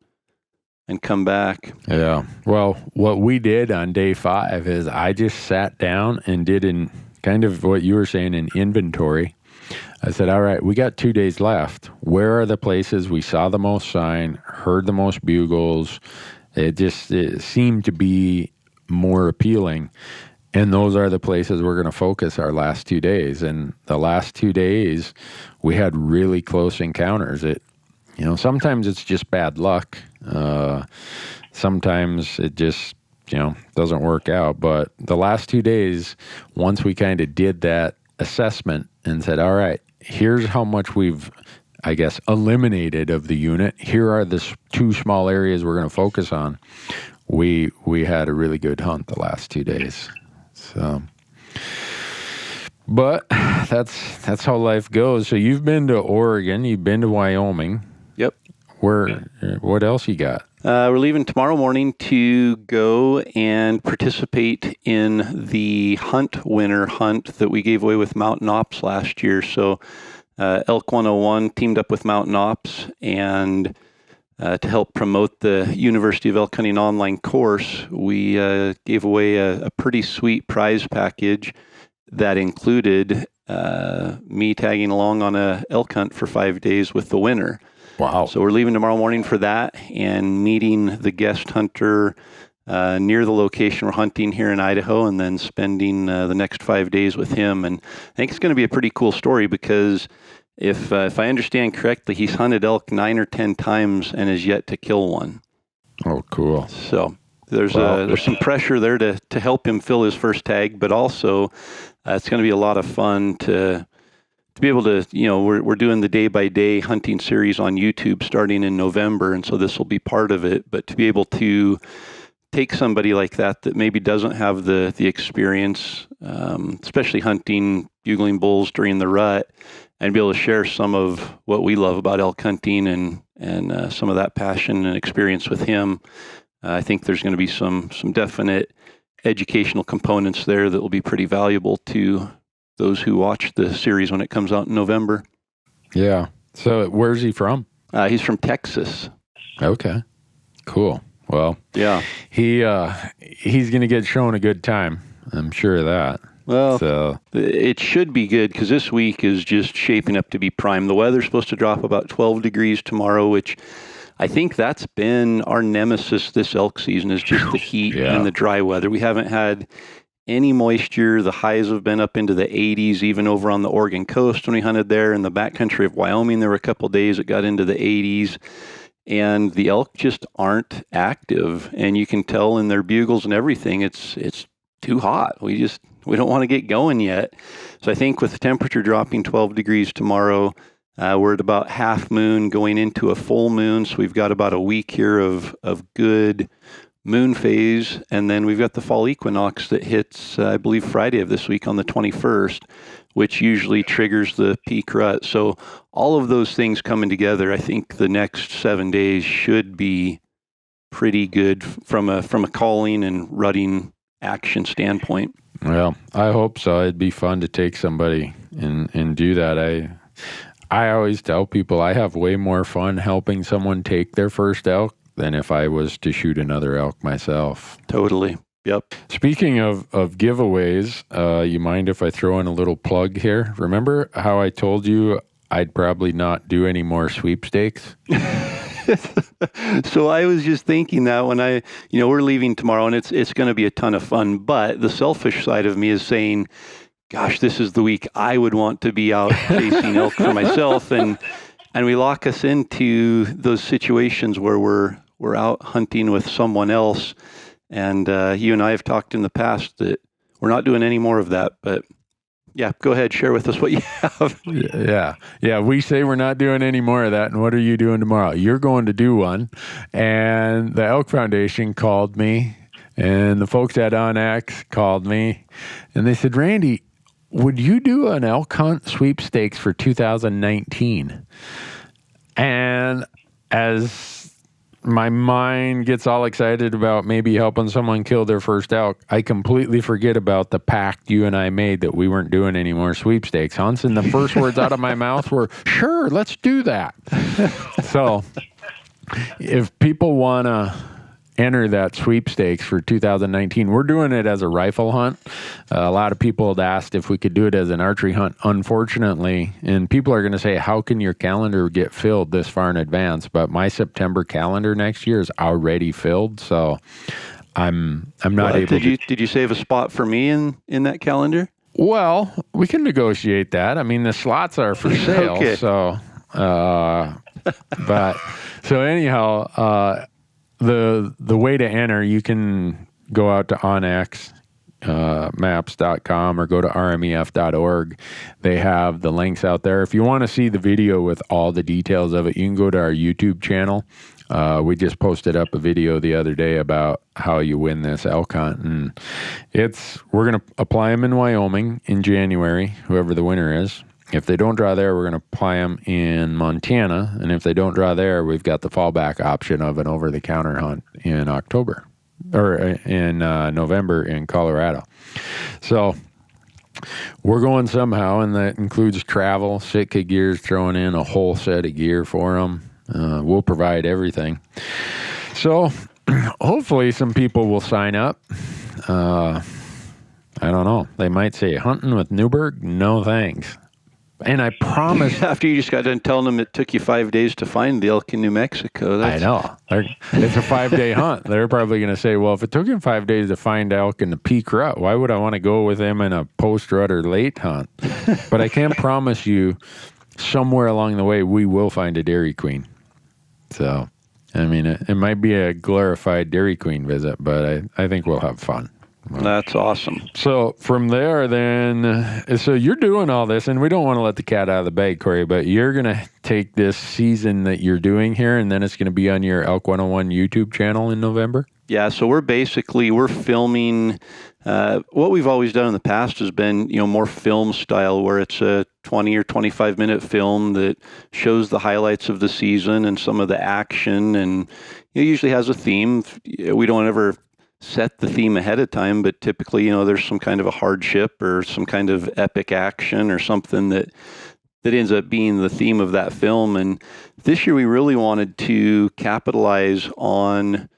come back. Yeah. Well, what we did on day 5 is I just sat down and did in kind of what you were saying, an inventory. I said, all right, we got 2 days left. Where are the places we saw the most sign, heard the most bugles? It seemed to be more appealing. And those are the places we're going to focus our last 2 days. And the last 2 days, we had really close encounters. Sometimes it's just bad luck. Sometimes it just, doesn't work out. But the last 2 days, once we kind of did that assessment and said, all right, here's how much we've, I guess, eliminated of the unit. Here are the 2 small areas we're going to focus on. We had a really good hunt the last 2 days. So, but that's how life goes. So you've been to Oregon, you've been to Wyoming. Yep. What else you got? We're leaving tomorrow morning to go and participate in the winter hunt that we gave away with Mountain Ops last year. So Elk 101 teamed up with Mountain Ops and to help promote the University of Elk Hunting online course, we gave away a pretty sweet prize package that included me tagging along on a elk hunt for 5 days with the winner. Wow. So we're leaving tomorrow morning for that and meeting the guest hunter near the location we're hunting here in Idaho, and then spending the next 5 days with him. And I think it's going to be a pretty cool story because if I understand correctly, he's hunted elk 9 or 10 times and has yet to kill one. Oh, cool. So there's some pressure there to help him fill his first tag, but also it's going to be a lot of fun to be able to, we're doing the day-by-day hunting series on YouTube starting in November, and so this will be part of it. But to be able to take somebody like that maybe doesn't have the experience, especially hunting bugling bulls during the rut, and be able to share some of what we love about elk hunting and some of that passion and experience with him, I think there's going to be some definite educational components there that will be pretty valuable to those who watch the series when it comes out in November. Yeah. So where's he from? He's from Texas. Okay. Cool. Well, yeah, he's going to get shown a good time. I'm sure of that. Well, so it should be good because this week is just shaping up to be prime. The weather's supposed to drop about 12 degrees tomorrow, which I think that's been our nemesis this elk season, is just the heat and the dry weather. We haven't had any moisture. The highs have been up into the 80s, even over on the Oregon coast when we hunted there. In the backcountry of Wyoming, there were a couple of days it got into the 80s. And the elk just aren't active. And you can tell in their bugles and everything, it's too hot. We don't want to get going yet. So I think with the temperature dropping 12 degrees tomorrow, we're at about half moon going into a full moon. So we've got about a week here of good moon phase. And then we've got the fall equinox that hits, I believe, Friday of this week on the 21st, which usually triggers the peak rut. So all of those things coming together, I think the next 7 days should be pretty good from a calling and rutting action standpoint. Well, I hope so. It'd be fun to take somebody and do that. I always tell people I have way more fun helping someone take their first elk than if I was to shoot another elk myself. Totally. Yep. Speaking of giveaways, you mind if I throw in a little plug here? Remember how I told you I'd probably not do any more sweepstakes? So I was just thinking that when we're leaving tomorrow, and it's going to be a ton of fun, but the selfish side of me is saying, gosh, this is the week I would want to be out chasing elk for myself. And we lock us into those situations where we're out hunting with someone else. And you and I have talked in the past that we're not doing any more of that. But yeah, go ahead, share with us what you have. Yeah. We say we're not doing any more of that. And what are you doing tomorrow? You're going to do one. And the Elk Foundation called me, and the folks at OnX called me, and they said, Randy, would you do an elk hunt sweepstakes for 2019? And as my mind gets all excited about maybe helping someone kill their first elk, I completely forget about the pact you and I made that we weren't doing any more sweepstakes hunts. And the first words out of my mouth were, sure, let's do that. So if people want to enter that sweepstakes for 2019, we're doing it as a rifle hunt. A lot of people had asked if we could do it as an archery hunt. Unfortunately, and people are going to say, how can your calendar get filled this far in advance? But my September calendar next year is already filled, so I'm not able to. Did you save a spot for me in that calendar? Well, we can negotiate that. I mean, the slots are for sale. Okay. So anyhow, the way to enter, you can go out to OnX maps.com or go to rmef.org. They have the links out there. If you want to see the video with all the details of it, you can go to our YouTube channel. We just posted up a video the other day about how you win this elk hunt, and we're going to apply them in Wyoming in January, whoever the winner is. If they don't draw there, we're going to apply them in Montana. And if they don't draw there, we've got the fallback option of an over-the-counter hunt in October or in November in Colorado. So we're going somehow, and that includes travel. Sitka Gear's throwing in a whole set of gear for them. We'll provide everything. So hopefully some people will sign up. I don't know. They might say, hunting with Newberg? No thanks. And I promise. After you just got done telling them it took you 5 days to find the elk in New Mexico. I know. It's a 5-day hunt. They're probably going to say, well, if it took him 5 days to find elk in the peak rut, why would I want to go with him in a post rut or late hunt? But I can promise you, somewhere along the way, we will find a Dairy Queen. So, I mean, it might be a glorified Dairy Queen visit, but I think we'll have fun. That's awesome. So from there, then, so you're doing all this, and we don't want to let the cat out of the bag, Corey, but you're going to take this season that you're doing here, and then it's going to be on your Elk 101 YouTube channel in November? Yeah, so we're filming. What we've always done in the past has been, more film style, where it's a 20 or 25 minute film that shows the highlights of the season and some of the action, and it usually has a theme. We don't ever set the theme ahead of time, but typically, there's some kind of a hardship or some kind of epic action or something that ends up being the theme of that film. And this year we really wanted to capitalize on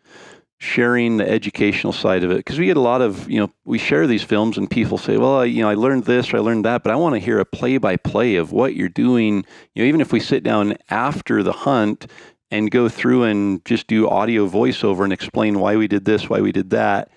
sharing the educational side of it, because we get a lot of, we share these films and people say, well, I learned this or I learned that, but I want to hear a play-by-play of what you're doing. Even if we sit down after the hunt and go through and just do audio voiceover and explain why we did this, why we did that.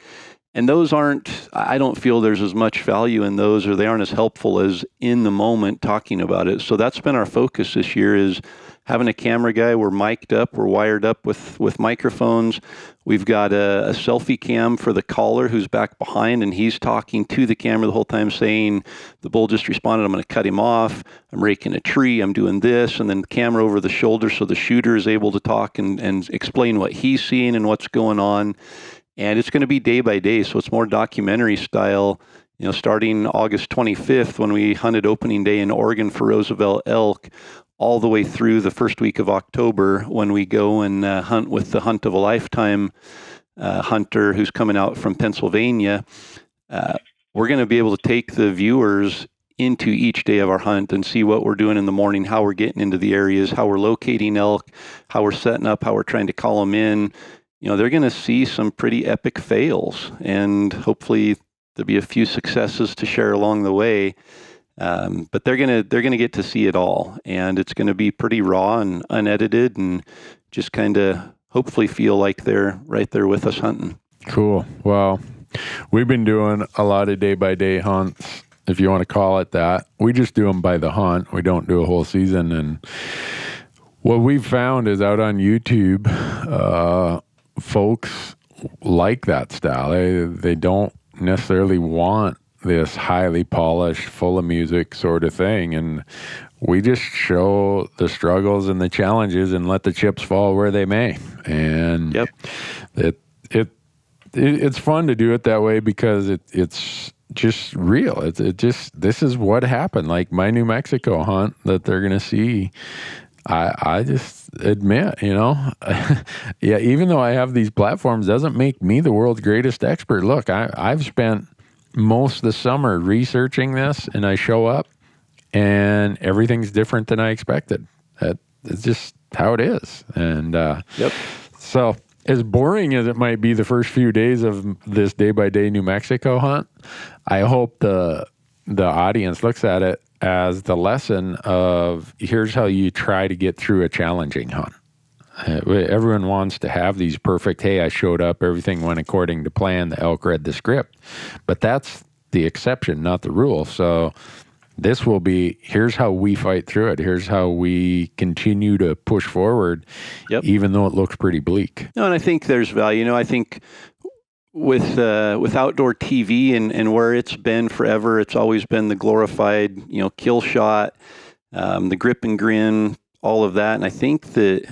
And those I don't feel there's as much value in those, or they aren't as helpful as in the moment talking about it. So that's been our focus this year, is having a camera guy. We're mic'd up, we're wired up with microphones. We've got a selfie cam for the caller who's back behind, and he's talking to the camera the whole time saying, the bull just responded, I'm going to cut him off, I'm raking a tree, I'm doing this, and then the camera over the shoulder so the shooter is able to talk and explain what he's seeing and what's going on. And it's going to be day by day, so it's more documentary style. Starting August 25th, when we hunted opening day in Oregon for Roosevelt elk, all the way through the first week of October, when we go and hunt with the Hunt of a Lifetime hunter who's coming out from Pennsylvania. We're going to be able to take the viewers into each day of our hunt and see what we're doing in the morning, how we're getting into the areas, how we're locating elk, how we're setting up, how we're trying to call them in. they're going to see some pretty epic fails, and hopefully there'll be a few successes to share along the way. But they're gonna get to see it all, and it's going to be pretty raw and unedited, and just kind of hopefully feel like they're right there with us hunting. Cool. Well, we've been doing a lot of day-by-day hunts, if you want to call it that. We just do them by the hunt. We don't do a whole season. And what we've found is out on YouTube, folks like that style. They don't necessarily want this highly polished, full of music sort of thing. And we just show the struggles and the challenges and let the chips fall where they may. And it's fun to do it that way because it's just real. This is what happened. Like my New Mexico hunt that they're going to see. I just admit, yeah, even though I have these platforms, doesn't make me the world's greatest expert. Look, I've spent most of the summer researching this, and I show up and everything's different than I expected. It's just how it is. And so as boring as it might be the first few days of this day-by-day New Mexico hunt, I hope the audience looks at it as the lesson of here's how you try to get through a challenging hunt. Everyone wants to have these perfect, hey, I showed up, everything went according to plan, the elk read the script. But that's the exception, not the rule. So this will be, here's how we fight through it. Here's how we continue to push forward, even though it looks pretty bleak. No, and I think there's value. I think with outdoor TV and where it's been forever, it's always been the glorified, kill shot, the grip and grin, all of that. And I think that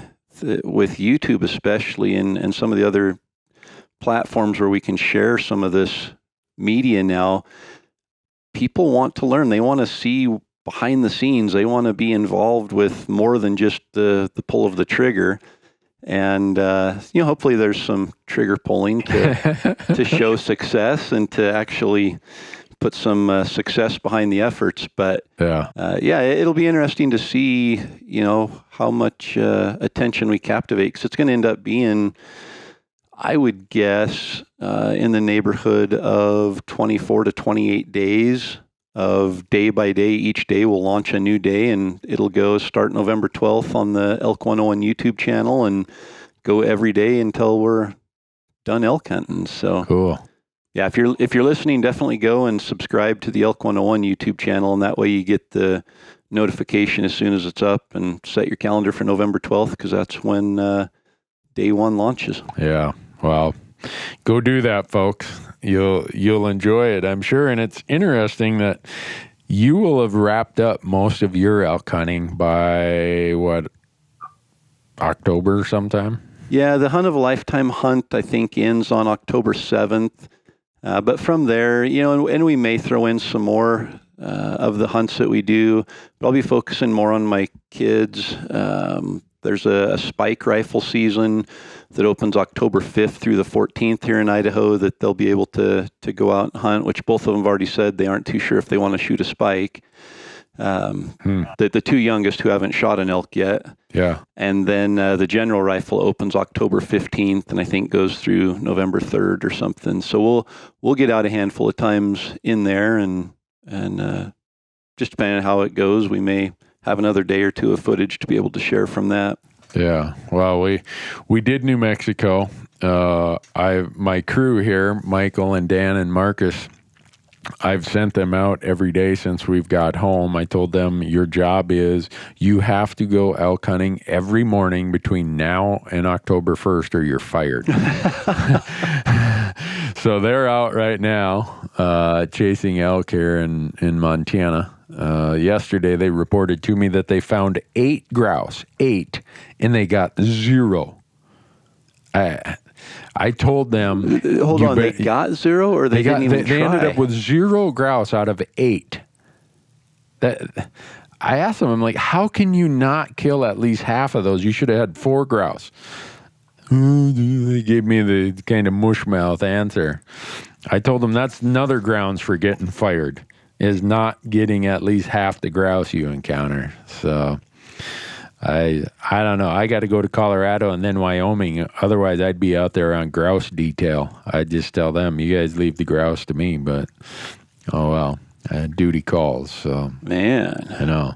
with YouTube especially, and some of the other platforms where we can share some of this media now, people want to learn. They want to see behind the scenes. They want to be involved with more than just the pull of the trigger. And hopefully there's some trigger pulling to show success and to actually put some success behind the efforts. But it'll be interesting to see, how much attention we captivate, because it's going to end up being, I would guess, in the neighborhood of 24 to 28 days of day by day. Each day we'll launch a new day, and it'll go start November 12th on the Elk 101 YouTube channel and go every day until we're done elk hunting. So cool. Yeah, if you're listening, definitely go and subscribe to the Elk 101 YouTube channel, and that way you get the notification as soon as it's up, and set your calendar for November 12th, because that's when day one launches. Yeah, well, go do that, folks. You'll enjoy it, I'm sure. And it's interesting that you will have wrapped up most of your elk hunting by October sometime? Yeah, the Hunt of a Lifetime hunt, I think, ends on October 7th. But from there, and we may throw in some more of the hunts that we do, but I'll be focusing more on my kids. There's a spike rifle season that opens October 5th through the 14th here in Idaho that they'll be able to go out and hunt, which both of them have already said they aren't too sure if they want to shoot a spike. The two youngest who haven't shot an elk yet. Yeah. And then the general rifle opens October 15th and I think goes through November 3rd or something. So we'll get out a handful of times in there, and just depending on how it goes, we may have another day or two of footage to be able to share from that. Yeah. Well, we did New Mexico. My crew here, Michael and Dan and Marcus, I've sent them out every day since we've got home. I told them, your job is you have to go elk hunting every morning between now and October 1st or you're fired. So they're out right now chasing elk here in Montana. Yesterday they reported to me that they found 8 grouse, and they got 0. I told them... Hold on, they got 0 or they didn't even try? They ended up with 0 grouse out of 8. I asked them, I'm like, how can you not kill at least half of those? You should have had 4 grouse. They gave me the kind of mushmouth answer. I told them that's another grounds for getting fired, is not getting at least half the grouse you encounter. So... I don't know. I got to go to Colorado and then Wyoming. Otherwise, I'd be out there on grouse detail. I'd just tell them, you guys leave the grouse to me. But, oh well, duty calls. So, man, I know.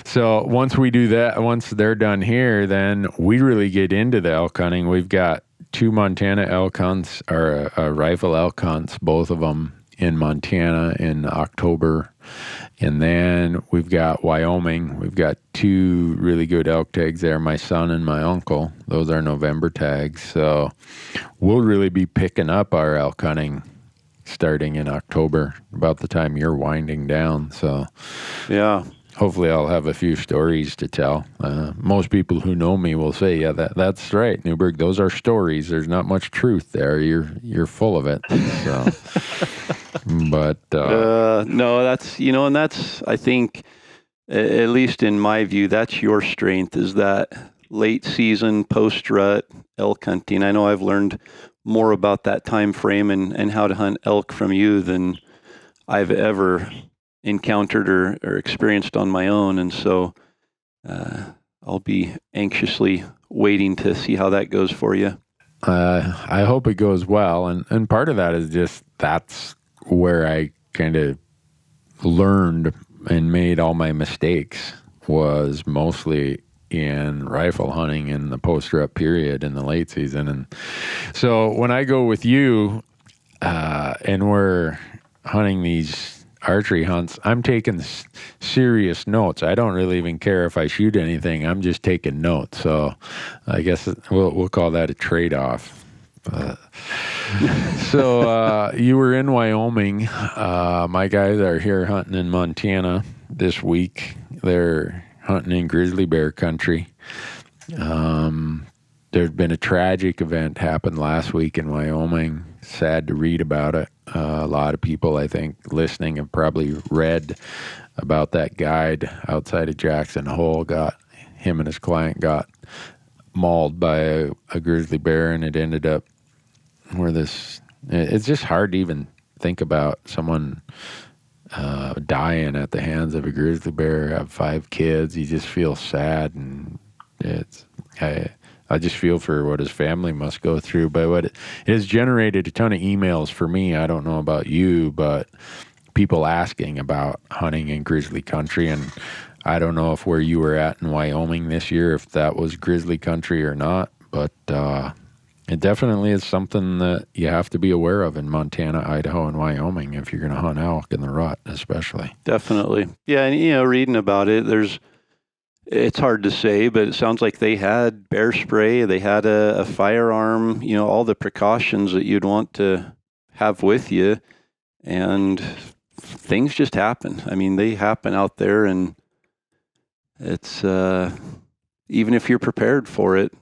So once we do that, once they're done here, then we really get into the elk hunting. We've got 2 Montana elk hunts, or rifle elk hunts, both of them in Montana in October. And then we've got Wyoming. We've got 2 really good elk tags there, my son and my uncle. Those are November tags. So we'll really be picking up our elk hunting starting in October, about the time you're winding down. So yeah. Hopefully I'll have a few stories to tell. Most people who know me will say, yeah, that's right, Newberg. Those are stories. There's not much truth there. You're full of it. So, but no, that's, and that's, I think, at least in my view, that's your strength, is that late season post-rut elk hunting. I know I've learned more about that time frame and how to hunt elk from you than I've ever encountered or experienced on my own. And so I'll be anxiously waiting to see how that goes for you. I hope it goes well. And part of that is just, that's where I kind of learned and made all my mistakes, was mostly in rifle hunting in the post-rut period in the late season. And so when I go with you and we're hunting these archery hunts, I'm taking serious notes. I don't really even care if I shoot anything. I'm just taking notes. So I guess we'll call that a trade-off. So you were in Wyoming. My guys are here hunting in Montana this week. They're hunting in grizzly bear country. There's been a tragic event happened last week in Wyoming. Sad to read about it. A lot of people, I think, listening have probably read about that guide outside of Jackson Hole. Him and his client got mauled by a grizzly bear, and it ended up where it's just hard to even think about someone dying at the hands of a grizzly bear, have 5 kids. You just feel sad, and I just feel for what his family must go through. But what it has generated a ton of emails for me. I don't know about you, but people asking about hunting in grizzly country. And I don't know if where you were at in Wyoming this year, if that was grizzly country or not. But it definitely is something that you have to be aware of in Montana, Idaho, and Wyoming if you're going to hunt elk in the rut, especially. Definitely. Yeah, and reading about it, it's hard to say, but it sounds like they had bear spray, they had a firearm, all the precautions that you'd want to have with you, and things just happen. I mean, they happen out there, and it's, even if you're prepared for it,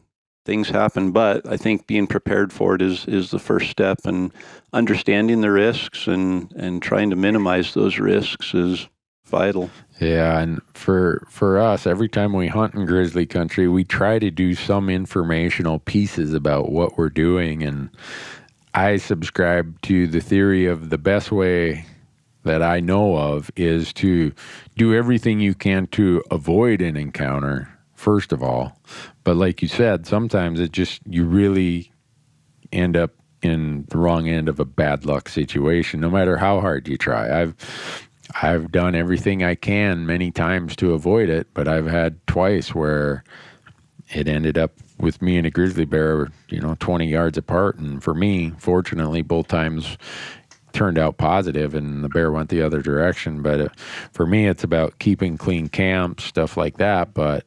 things happen. But I think being prepared for it is the first step, and understanding the risks and trying to minimize those risks is vital. Yeah, and for us, every time we hunt in grizzly country, we try to do some informational pieces about what we're doing. And I subscribe to the theory of the best way that I know of is to do everything you can to avoid an encounter, first of all. But like you said, sometimes you really end up in the wrong end of a bad luck situation, no matter how hard you try. I've done everything I can many times to avoid it, but I've had twice where it ended up with me and a grizzly bear, 20 yards apart. And for me, fortunately, both times turned out positive and the bear went the other direction. But for me, it's about keeping clean camps, stuff like that. But,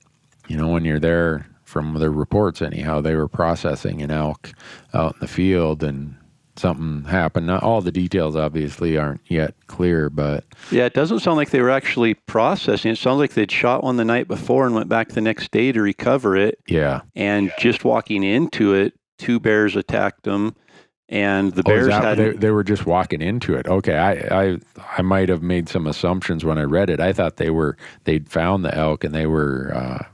when you're there, from the reports anyhow, they were processing an elk out in the field and something happened. Not all the details obviously aren't yet clear, but yeah, it doesn't sound like they were actually processing. It sounds like they'd shot one the night before and went back the next day to recover it. Yeah. And just walking into it, 2 bears attacked them, and the bears they were just walking into it. Okay, I might have made some assumptions when I read it. I thought they'd found the elk and they were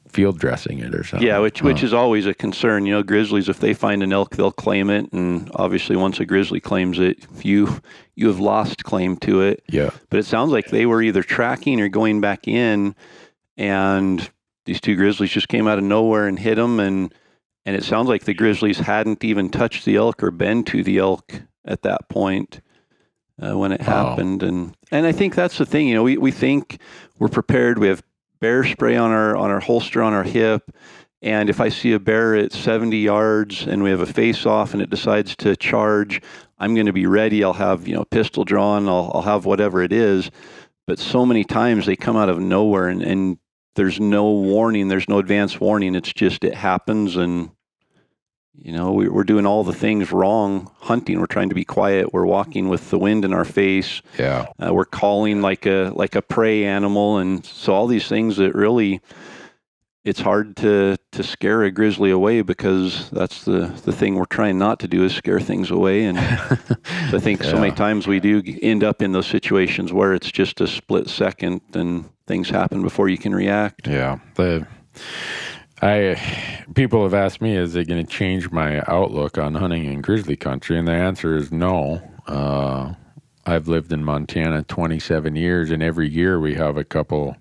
field dressing it or something. Yeah, which is always a concern. Grizzlies, if they find an elk, they'll claim it, and obviously once a grizzly claims it, you have lost claim to it. Yeah. But it sounds like they were either tracking or going back in, and these two grizzlies just came out of nowhere and hit them, and it sounds like the grizzlies hadn't even touched the elk or been to the elk at that point when it happened. And I think that's the thing, you know, we think we're prepared. We have bear spray on our holster on our hip. And if I see a bear at 70 yards and we have a face off and it decides to charge, I'm going to be ready. I'll have, you know, a pistol drawn. I'll have whatever it is. But so many times they come out of nowhere and there's no warning. There's no advance warning. It's just, it happens. And, you know, we're doing all the things wrong hunting. We're trying to be quiet. We're walking with the wind in our face. Yeah. We're calling like a prey animal. And so all these things that really, it's hard to scare a grizzly away, because that's the thing we're trying not to do, is scare things away. And I think so many times we do end up in those situations where it's just a split second and things happen before you can react. Yeah. People have asked me, is it going to change my outlook on hunting in grizzly country? And the answer is no. I've lived in Montana 27 years, and every year we have a couple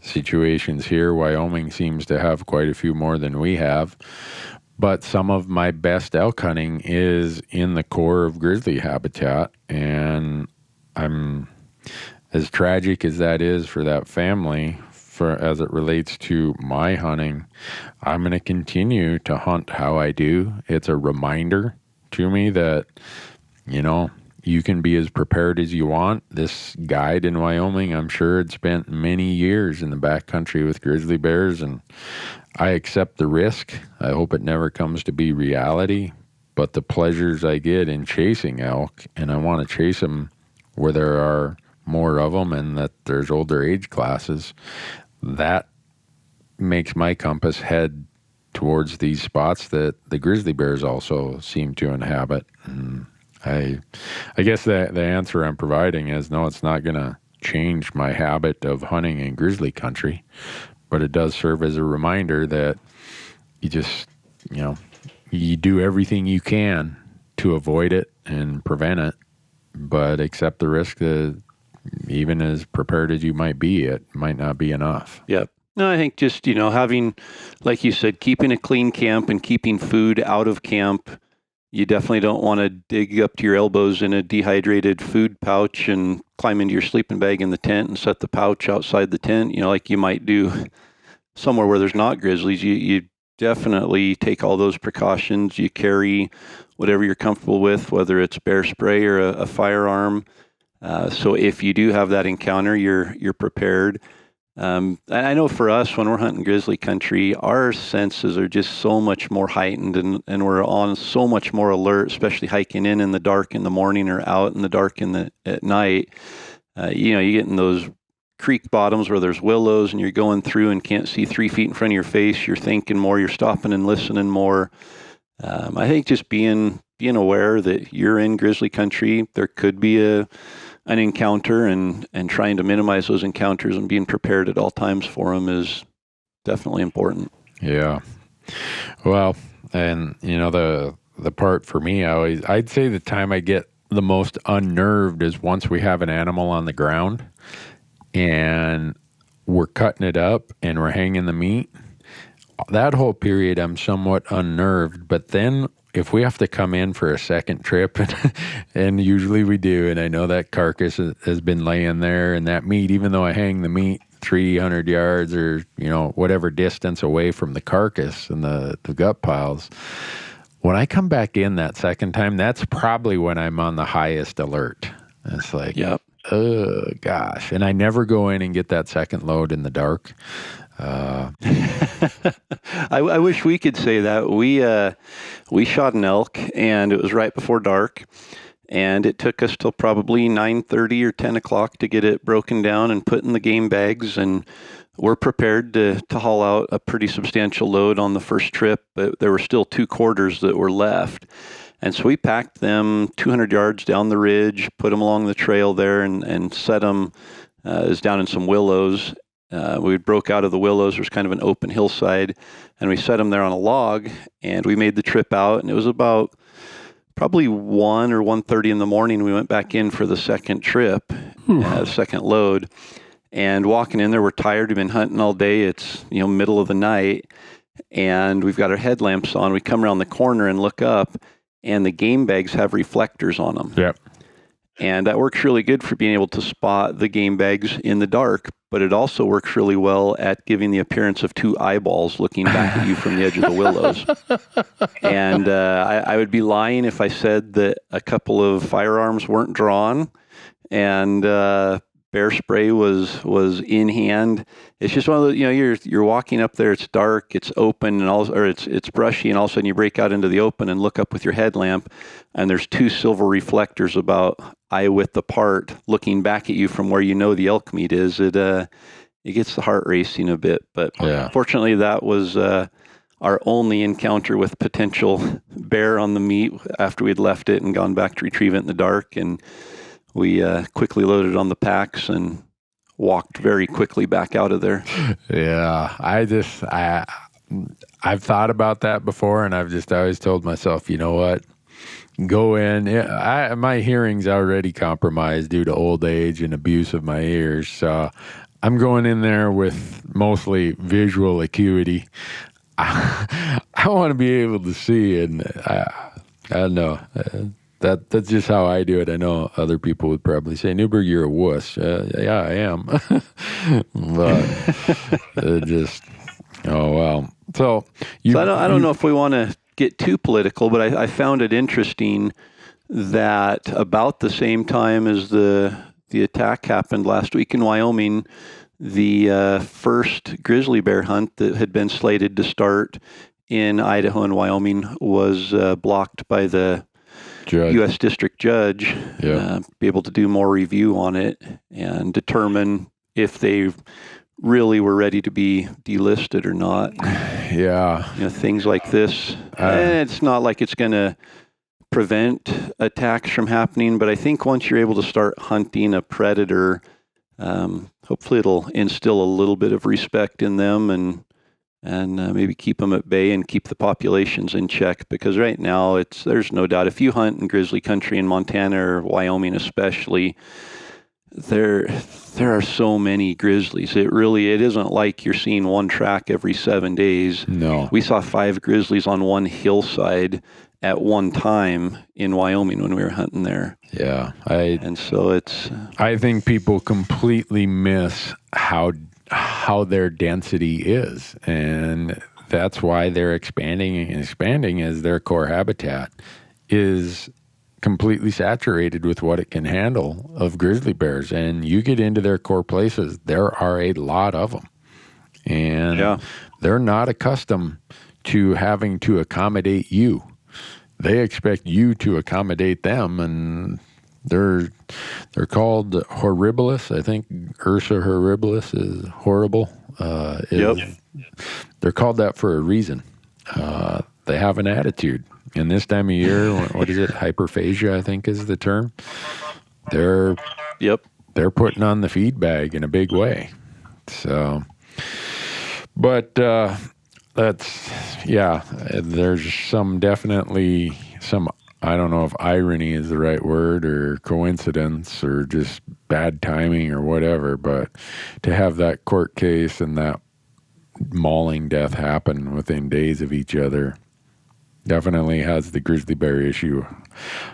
situations here. Wyoming seems to have quite a few more than we have. But some of my best elk hunting is in the core of grizzly habitat. And I'm, as tragic as that is for that family, as it relates to my hunting, I'm going to continue to hunt how I do. It's a reminder to me that, you know, you can be as prepared as you want. This guide in Wyoming, I'm sure, had spent many years in the backcountry with grizzly bears, and I accept the risk. I hope it never comes to be reality, but the pleasures I get in chasing elk, and I want to chase them where there are more of them and that there's older age classes, that makes my compass head towards these spots that the grizzly bears also seem to inhabit. And I guess the answer I'm providing is no, it's not going to change my habit of hunting in grizzly country, but it does serve as a reminder that you just, you know, you do everything you can to avoid it and prevent it, but accept the risk that even as prepared as you might be, it might not be enough. Yep. No, I think just, you know, having, like you said, keeping a clean camp and keeping food out of camp. You definitely don't want to dig up to your elbows in a dehydrated food pouch and climb into your sleeping bag in the tent and set the pouch outside the tent, you know, like you might do somewhere where there's not grizzlies. You definitely take all those precautions. You carry whatever you're comfortable with, whether it's bear spray or a firearm. So if you do have that encounter, you're prepared. And I know for us, when we're hunting grizzly country, our senses are just so much more heightened, and we're on so much more alert, especially hiking in the dark in the morning or out in the dark at night. You know, you get in those creek bottoms where there's willows and you're going through and can't see 3 feet in front of your face. You're thinking more, you're stopping and listening more. I think just being aware that you're in grizzly country, there could be an encounter, and trying to minimize those encounters and being prepared at all times for them is definitely important. Yeah. Well, and you know, the part for me, I'd say the time I get the most unnerved is once we have an animal on the ground and we're cutting it up and we're hanging the meat. That whole period I'm somewhat unnerved, but then if we have to come in for a second trip, and usually we do, and I know that carcass has been laying there, and that meat, even though I hang the meat 300 yards or, you know, whatever distance away from the carcass and the gut piles, when I come back in that second time, that's probably when I'm on the highest alert. It's like, yep. Oh, gosh. And I never go in and get that second load in the dark. I wish we could say that. We shot an elk, and it was right before dark, and it took us till probably 9:30 or 10 o'clock to get it broken down and put in the game bags, and we're prepared to haul out a pretty substantial load on the first trip, but there were still 2 quarters that were left. And so we packed them 200 yards down the ridge, put them along the trail there, and set them down in some willows. We broke out of the willows. There's kind of an open hillside, and we set them there on a log, and we made the trip out, and it was about probably 1 or 1:30 in the morning. We went back in for the second trip, second load, And walking in there, we're tired. We've been hunting all day. It's, middle of the night, and we've got our headlamps on. We come around the corner and look up, and the game bags have reflectors on them. Yep. And that works really good for being able to spot the game bags in the dark, but it also works really well at giving the appearance of two eyeballs looking back at you from the edge of the willows. And I would be lying if I said that a couple of firearms weren't drawn and bear spray was in hand. It's just one of the, you're walking up there, it's dark, it's open, or it's brushy, and all of a sudden you break out into the open and look up with your headlamp, and there's two silver reflectors about eye width apart looking back at you from where the elk meat is. It gets the heart racing a bit. But fortunately, that was our only encounter with potential bear on the meat after we'd left it and gone back to retrieve it in the dark. And we quickly loaded on the packs and walked very quickly back out of there. Yeah, I've thought about that before, and I've just always told myself, you know what? Go in. My hearing's already compromised due to old age and abuse of my ears. So I'm going in there with mostly visual acuity. I want to be able to see, and I don't know. That's just how I do it. I know other people would probably say, Newberg, you're a wuss. Yeah, I am. But oh, well. So I don't know if we want to get too political, but I found it interesting that about the same time as the attack happened last week in Wyoming, the first grizzly bear hunt that had been slated to start in Idaho and Wyoming was blocked by the U.S. District Judge. Be able to do more review on it and determine if they really were ready to be delisted or not. Yeah. Things like this. And it's not like it's going to prevent attacks from happening, but I think once you're able to start hunting a predator, hopefully it'll instill a little bit of respect in them and maybe keep them at bay and keep the populations in check. Because right now, there's no doubt, if you hunt in grizzly country in Montana or Wyoming especially, there are so many grizzlies. It isn't like you're seeing one track every 7 days. No. We saw 5 grizzlies on one hillside at one time in Wyoming when we were hunting there. Yeah. I think people completely miss how their density is, and that's why they're expanding as their core habitat is completely saturated with what it can handle of grizzly bears. And you get into their core places, there are a lot of them, and they're not accustomed to having to accommodate you. They expect you to accommodate them, and they're called horribilis. I think Ursa horribilis is horrible. They're called that for a reason. They have an attitude. And this time of year, what is it? Hyperphagia, I think is the term. They're putting on the feed bag in a big way. So, but there's definitely some, I don't know if irony is the right word or coincidence or just bad timing or whatever, but to have that court case and that mauling death happen within days of each other definitely has the grizzly bear issue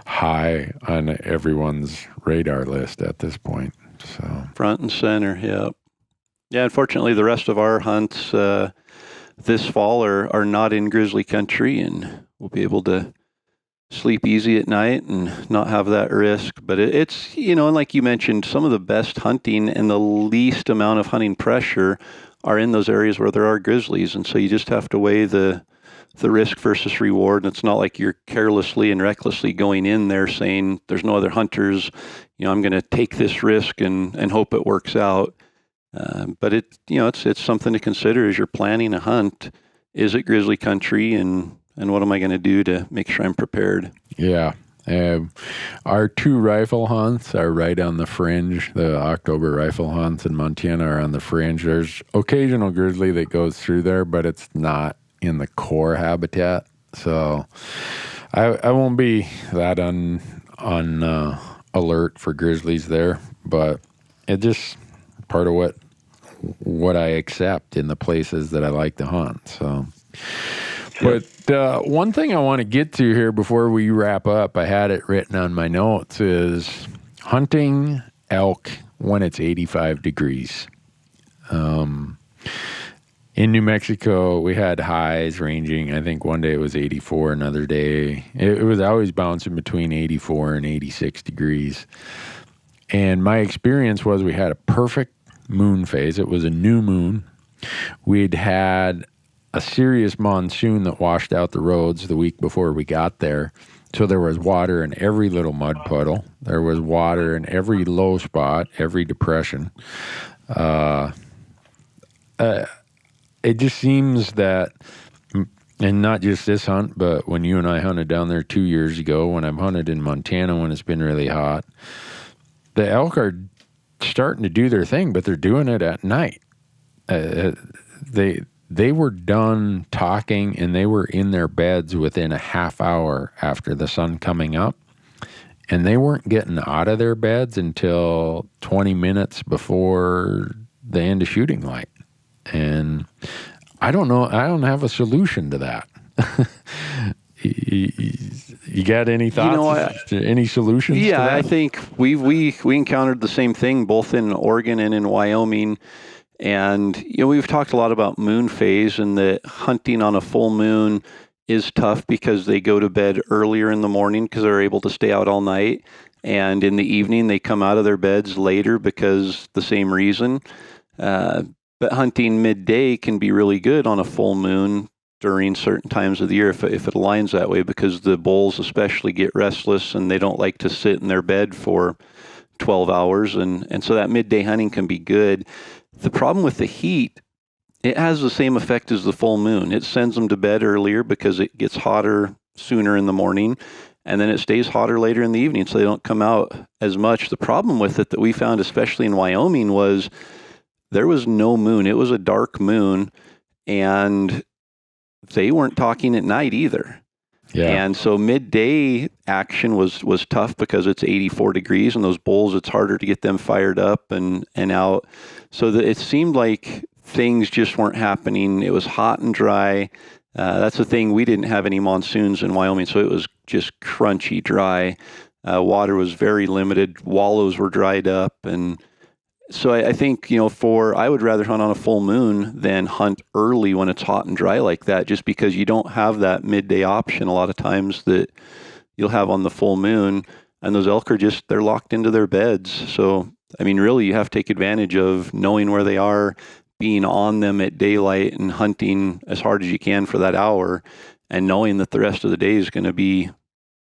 high on everyone's radar list at this point. So front and center, yeah. Unfortunately, the rest of our hunts this fall are not in grizzly country, and we'll be able to sleep easy at night and not have that risk. But it's and like you mentioned, some of the best hunting and the least amount of hunting pressure are in those areas where there are grizzlies, and so you just have to weigh the risk versus reward. And it's not like you're carelessly and recklessly going in there saying there's no other hunters, I'm going to take this risk and hope it works out. But it's something to consider as you're planning a hunt. Is it grizzly country, and what am I going to do to make sure I'm prepared? Yeah. Our 2 rifle hunts are right on the fringe. The October rifle hunts in Montana are on the fringe. There's occasional grizzly that goes through there, but it's not in the core habitat. So I won't be that on alert for grizzlies there, but it just part of what I accept in the places that I like to hunt. So, but one thing I want to get to here before we wrap up, I had it written on my notes, is hunting elk when it's 85 degrees. In New Mexico, we had highs ranging, I think one day it was 84, another day, it was always bouncing between 84 and 86 degrees. And my experience was we had a perfect moon phase. It was a new moon. We'd had a serious monsoon that washed out the roads the week before we got there. So there was water in every little mud puddle. There was water in every low spot, every depression. It just seems that, and not just this hunt, but when you and I hunted down there 2 years ago, when I've hunted in Montana when it's been really hot, the elk are starting to do their thing, but they're doing it at night. They were done talking and they were in their beds within a half hour after the sun coming up, and they weren't getting out of their beds until 20 minutes before the end of shooting light. And I don't know, I don't have a solution to that. You got any thoughts? Any solutions? Yeah, to that? I think we encountered the same thing both in Oregon and in Wyoming. And, we've talked a lot about moon phase, and that hunting on a full moon is tough because they go to bed earlier in the morning because they're able to stay out all night. And in the evening, they come out of their beds later because the same reason. But hunting midday can be really good on a full moon during certain times of the year if it aligns that way, because the bulls especially get restless and they don't like to sit in their bed for 12 hours. And so that midday hunting can be good. The problem with the heat, it has the same effect as the full moon. It sends them to bed earlier because it gets hotter sooner in the morning, and then it stays hotter later in the evening, so they don't come out as much. The problem with it that we found, especially in Wyoming, was there was no moon. It was a dark moon, and they weren't talking at night either. Yeah. And so midday action was tough because it's 84 degrees, and those bulls, it's harder to get them fired up and out. So it seemed like things just weren't happening. It was hot and dry. That's the thing. We didn't have any monsoons in Wyoming, so it was just crunchy, dry. Water was very limited. Wallows were dried up, and so I think, I would rather hunt on a full moon than hunt early when it's hot and dry like that, just because you don't have that midday option a lot of times that you'll have on the full moon. And those elk are they're locked into their beds. So, really, you have to take advantage of knowing where they are, being on them at daylight and hunting as hard as you can for that hour, and knowing that the rest of the day is going to be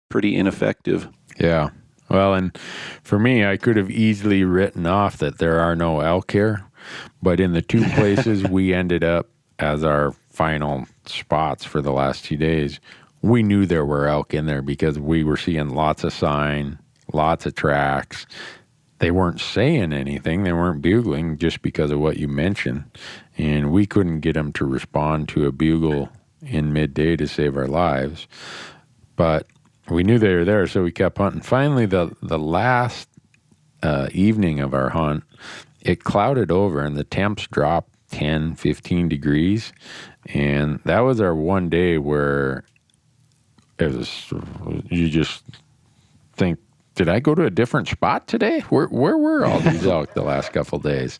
pretty ineffective. Yeah. Well, and for me, I could have easily written off that there are no elk here, but in the two places we ended up as our final spots for the last 2 days, we knew there were elk in there because we were seeing lots of sign, lots of tracks. They weren't saying anything. They weren't bugling just because of what you mentioned, and we couldn't get them to respond to a bugle in midday to save our lives. But we knew they were there, so we kept hunting. Finally, the last evening of our hunt, it clouded over and the temps dropped 10, 15 degrees. And that was our one day where it was, you just think, did I go to a different spot today? Where were all these elk the last couple of days?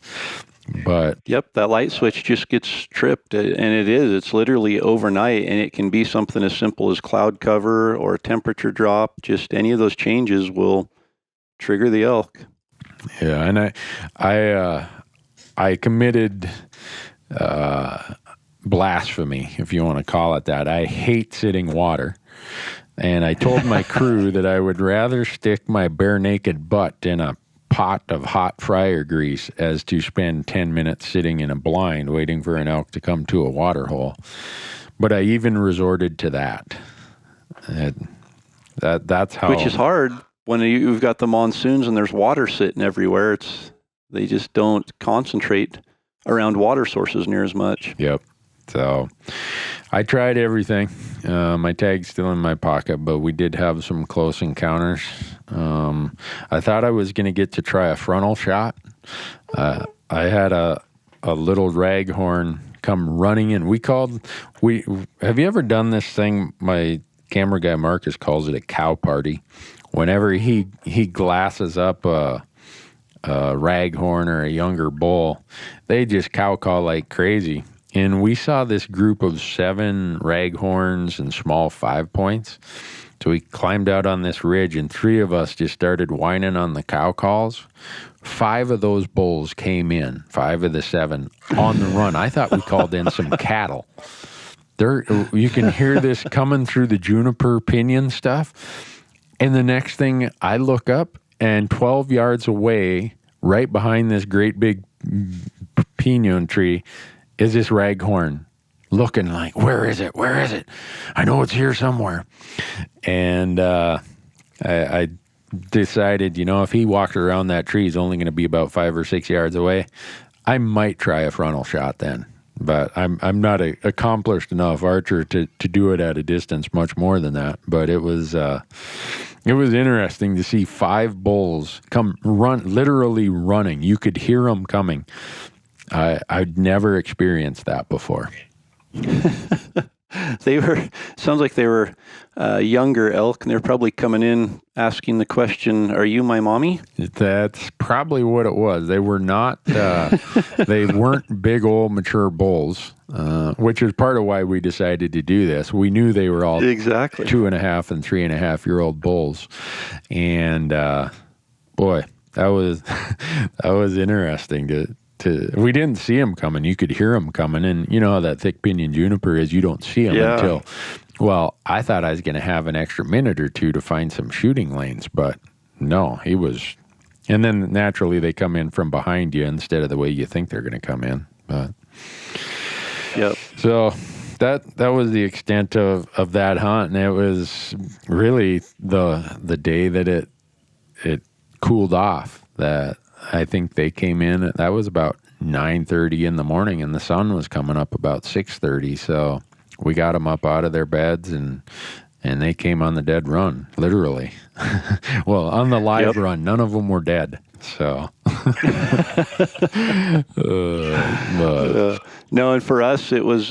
But yep, that light switch just gets tripped, and it's literally overnight, and it can be something as simple as cloud cover or a temperature drop. Just any of those changes will trigger the elk. Yeah, and I committed blasphemy, if you want to call it that. I hate sitting water, and I told my crew that I would rather stick my bare naked butt in a pot of hot fryer grease as to spend 10 minutes sitting in a blind waiting for an elk to come to a water hole. But I even resorted to that. That's how. Which is hard when you've got the monsoons and there's water sitting everywhere. They just don't concentrate around water sources near as much. Yep. So I tried everything. My tag's still in my pocket, but we did have some close encounters. I thought I was going to get to try a frontal shot. I had a little raghorn come running in. Have you ever done this thing? My camera guy Marcus calls it a cow party. Whenever he glasses up a raghorn or a younger bull, they just cow call like crazy. And we saw this group of 7 raghorns and small 5 points. So we climbed out on this ridge, and 3 of us just started whining on the cow calls. 5 of those bulls came in, 5 of the 7, on the run. I thought we called in some cattle. You can hear this coming through the juniper pinion stuff. And the next thing, I look up, and 12 yards away, right behind this great big pinion tree, is this raghorn looking like, where is it? Where is it? I know it's here somewhere. And I decided, if he walked around that tree, he's only going to be about 5 or 6 yards away. I might try a frontal shot then. But I'm not a accomplished enough archer to do it at a distance much more than that. But it was interesting to see 5 bulls literally running. You could hear them coming. I'd never experienced that before. Sounds like they were younger elk, and they're probably coming in asking the question, "Are you my mommy?" That's probably what it was. They were not, they weren't big old mature bulls, which is part of why we decided to do this. We knew they were all exactly 2.5 and 3.5-year-old bulls. And boy, that was interesting to we didn't see them coming. You could hear them coming. And you know how that thick pinion juniper is. You don't see them until, well, I thought I was going to have an extra minute or 2 to find some shooting lanes, but no, he was. And then naturally they come in from behind you instead of the way you think they're going to come in. But yep. So that was the extent of that hunt. And it was really the day that it cooled off that I think they came in. That was about 9:30 in the morning, and the sun was coming up about 6:30. So we got them up out of their beds, and they came on the dead run, literally. Well, on the live run, none of them were dead. So, no, and for us, it was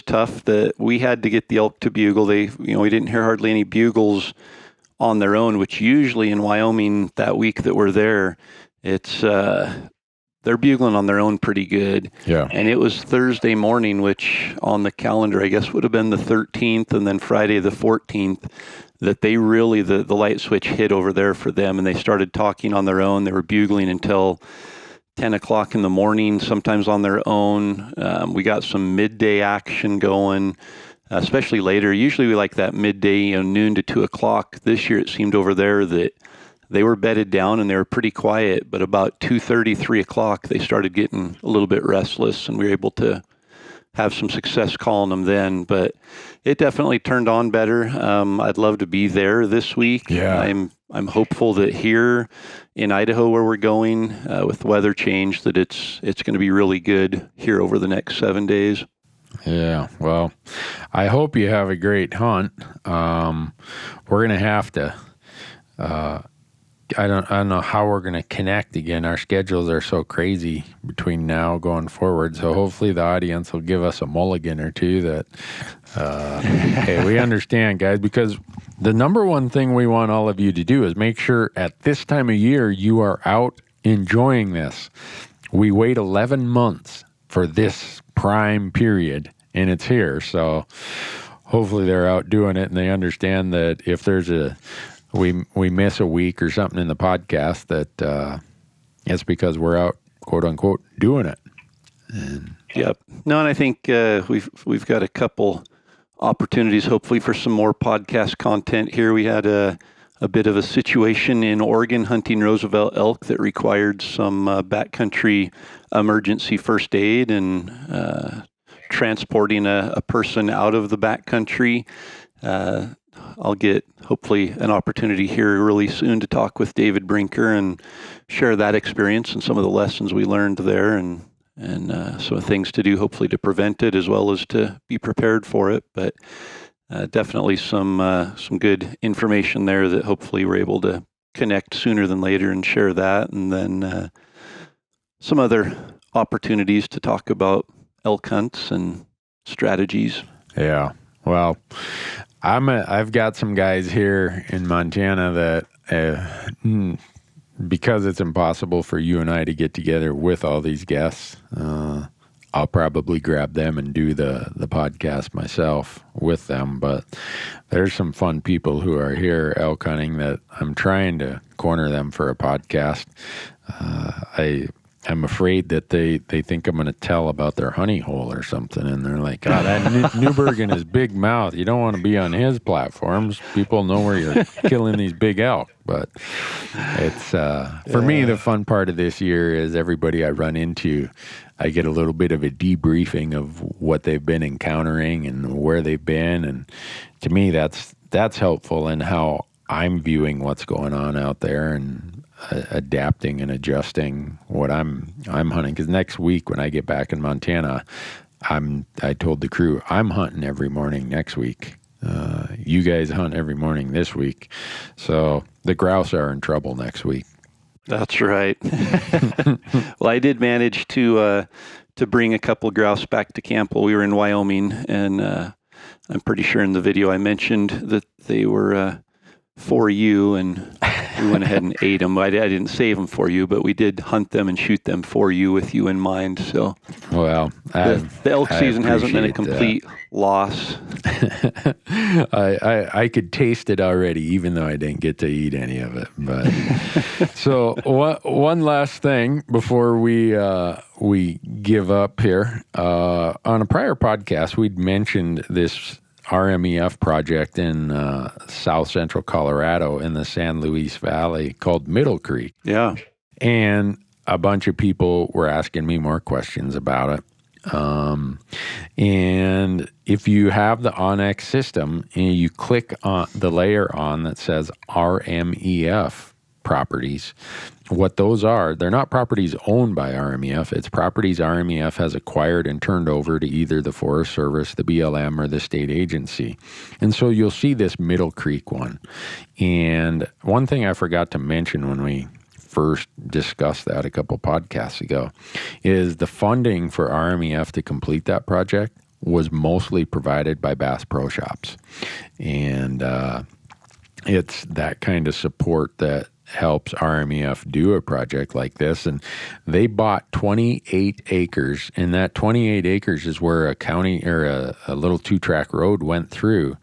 tough that we had to get the elk to bugle. We didn't hear hardly any bugles on their own, which usually in Wyoming that week that we're there, it's they're bugling on their own pretty good. Yeah. And it was Thursday morning, which on the calendar, I guess, would have been the 13th, and then Friday the 14th, that they really, the light switch hit over there for them, and they started talking on their own. They were bugling until 10 o'clock in the morning, sometimes on their own. We got some midday action going, especially later. Usually we like that midday, noon to 2 o'clock. This year it seemed over there that they were bedded down and they were pretty quiet, but about 2:30, 3 o'clock, they started getting a little bit restless, and we were able to have some success calling them then. But it definitely turned on better. I'd love to be there this week. Yeah. I'm hopeful that here in Idaho, where we're going, with weather change, that it's going to be really good here over the next 7 days. Yeah, well, I hope you have a great hunt. We're going to have to. I don't know how we're going to connect again. Our schedules are so crazy between now going forward. So hopefully the audience will give us a mulligan or two that, hey, we understand, guys, because the number one thing we want all of you to do is make sure at this time of year you are out enjoying this. We wait 11 months for this prime period, and it's here. So hopefully they're out doing it, and they understand that if there's we miss a week or something in the podcast, that it's because we're out, quote unquote, doing it. Yep. No, and I think we've got a couple opportunities, hopefully, for some more podcast content here. We had a bit of a situation in Oregon hunting Roosevelt elk that required some backcountry emergency first aid and transporting a person out of the backcountry. I'll get hopefully an opportunity here really soon to talk with David Brinker and share that experience and some of the lessons we learned there, and some things to do hopefully to prevent it as well as to be prepared for it. But definitely some good information there that hopefully we're able to connect sooner than later and share that. And then some other opportunities to talk about elk hunts and strategies. Yeah. Well, I've got some guys here in Montana that, because it's impossible for you and I to get together with all these guests, I'll probably grab them and do the podcast myself with them. But there's some fun people who are here elk hunting that I'm trying to corner them for a podcast. I'm afraid that they think I'm going to tell about their honey hole or something. And they're like, God, that Newberg and his big mouth, you don't want to be on his platforms. People know where you're killing these big elk. But it's, for me, the fun part of this year is everybody I run into, I get a little bit of a debriefing of what they've been encountering and where they've been. And to me, that's helpful in how I'm viewing what's going on out there and adapting and adjusting what I'm hunting. Because next week when I get back in Montana, I told the crew I'm hunting every morning next week. You guys hunt every morning this week, so the grouse are in trouble next week. That's right. Well, I did manage to bring a couple grouse back to camp while we were in Wyoming, and I'm pretty sure in the video I mentioned that they were for you, and we went ahead and ate them. I didn't save them for you, but we did hunt them and shoot them for you with you in mind. So, well, the elk season hasn't been a complete loss. I could taste it already, even though I didn't get to eat any of it. But so one last thing before we give up here. On a prior podcast, we'd mentioned this RMEF project in south central Colorado in the San Luis Valley called Middle Creek. Yeah. And a bunch of people were asking me more questions about it. And if you have the Onyx system and you click on the layer on that says RMEF properties, what those are, they're not properties owned by RMEF. It's properties RMEF has acquired and turned over to either the Forest Service, the BLM, or the state agency. And so you'll see this Middle Creek one. And one thing I forgot to mention when we first discussed that a couple podcasts ago is the funding for RMEF to complete that project was mostly provided by Bass Pro Shops. And it's that kind of support that helps RMEF do a project like this. And they bought 28 acres, and that 28 acres is where a county or a little 2-track road went through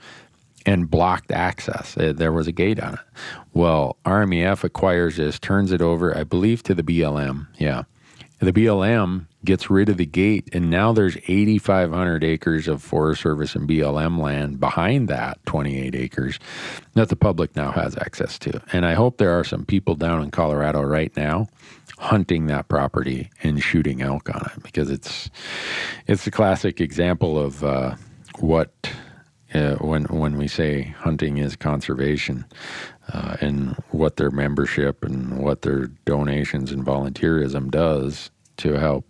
and blocked access. There was a gate on it. Well, RMEF acquires this, turns it over, I believe, to the BLM. Yeah. The BLM gets rid of the gate, and now there's 8,500 acres of Forest Service and BLM land behind that 28 acres that the public now has access to. And I hope there are some people down in Colorado right now hunting that property and shooting elk on it, because it's a classic example of when we say hunting is conservation, and what their membership and what their donations and volunteerism does to help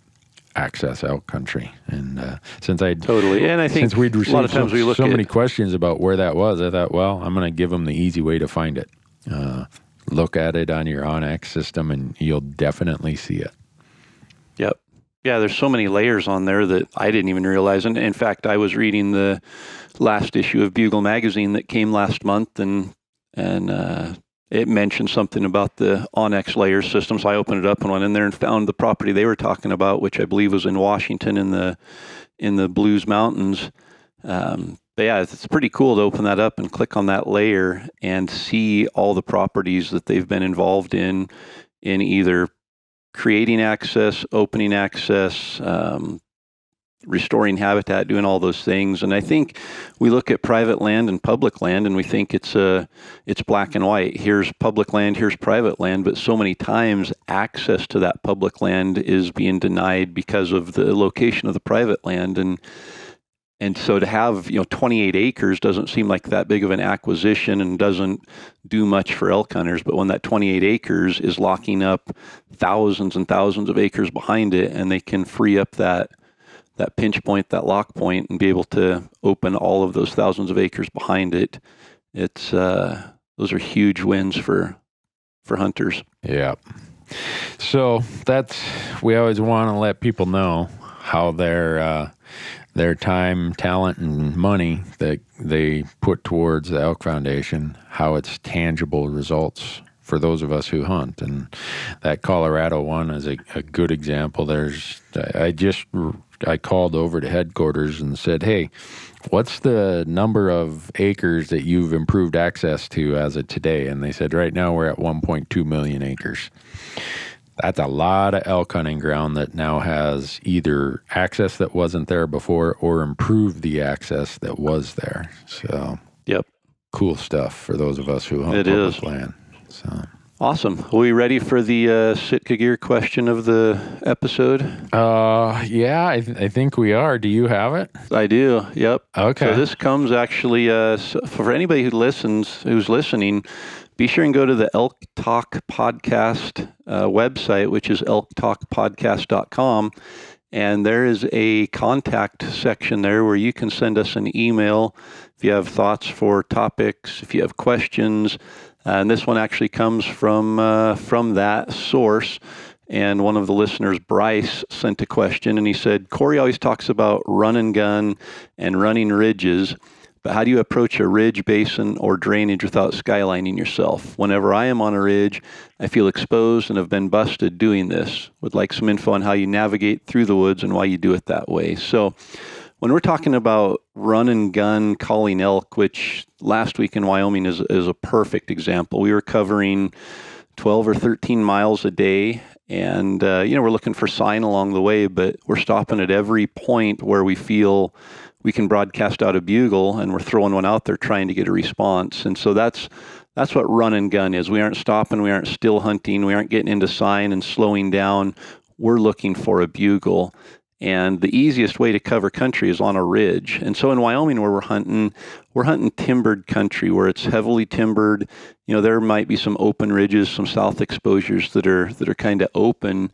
access elk country. And since I think we'd received a lot of times so many questions about where that was, I thought, well, I'm going to give them the easy way to find it. Look at it on your Onyx system, and you'll definitely see it. Yep. Yeah, there's so many layers on there that I didn't even realize. And in fact, I was reading the last issue of Bugle magazine that came last month, and it mentioned something about the Onyx layer system. So I opened it up and went in there and found the property they were talking about, which I believe was in Washington in the Blues Mountains. But yeah, it's pretty cool to open that up and click on that layer and see all the properties that they've been involved in either creating access, opening access, restoring habitat, doing all those things. And I think we look at private land and public land and we think it's black and white. Here's public land, here's private land. But so many times access to that public land is being denied because of the location of the private land. And so to have, 28 acres doesn't seem like that big of an acquisition and doesn't do much for elk hunters. But when that 28 acres is locking up thousands and thousands of acres behind it, and they can free up that pinch point, that lock point, and be able to open all of those thousands of acres behind it, it's those are huge wins for hunters. Yeah. So we always want to let people know how their time, talent, and money that they put towards the Elk Foundation, how it's tangible results for those of us who hunt. And that Colorado one is a good example. I called over to headquarters and said, hey, what's the number of acres that you've improved access to as of today? And they said, right now we're at 1.2 million acres. That's a lot of elk hunting ground that now has either access that wasn't there before or improved the access that was there. So, yep, cool stuff for those of us who hunt public land. So. Awesome. Are we ready for the Sitka Gear question of the episode? Yeah, I think we are. Do you have it? I do. Yep. Okay. So this comes actually for anybody who's listening. Be sure and go to the Elk Talk Podcast website, which is elktalkpodcast.com. And there is a contact section there where you can send us an email if you have thoughts for topics, if you have questions. And this one actually comes from that source. And one of the listeners, Bryce, sent a question, and he said, Corey always talks about run and gun and running ridges, but how do you approach a ridge, basin, or drainage without skylining yourself? Whenever I am on a ridge, I feel exposed and have been busted doing this. Would like some info on how you navigate through the woods and why you do it that way. So when we're talking about run and gun calling elk, which last week in Wyoming is a perfect example. We were covering 12 or 13 miles a day, and we're looking for sign along the way, but we're stopping at every point where we feel we can broadcast out a bugle, and we're throwing one out there trying to get a response. And so that's what run and gun is. We aren't stopping, we aren't still hunting, we aren't getting into sign and slowing down. We're looking for a bugle. And the easiest way to cover country is on a ridge. And so in Wyoming, where we're hunting timbered country where it's heavily timbered. There might be some open ridges, some south exposures that are kind of open,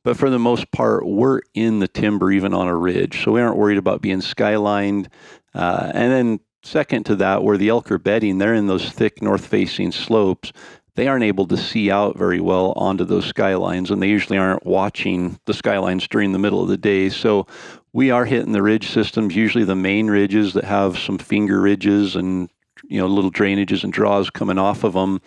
but for the most part, we're in the timber even on a ridge. So we aren't worried about being skylined. And then second to that, where the elk are bedding, they're in those thick north-facing slopes. They aren't able to see out very well onto those skylines, and they usually aren't watching the skylines during the middle of the day. So we are hitting the ridge systems, usually the main ridges that have some finger ridges and little drainages and draws coming off of them.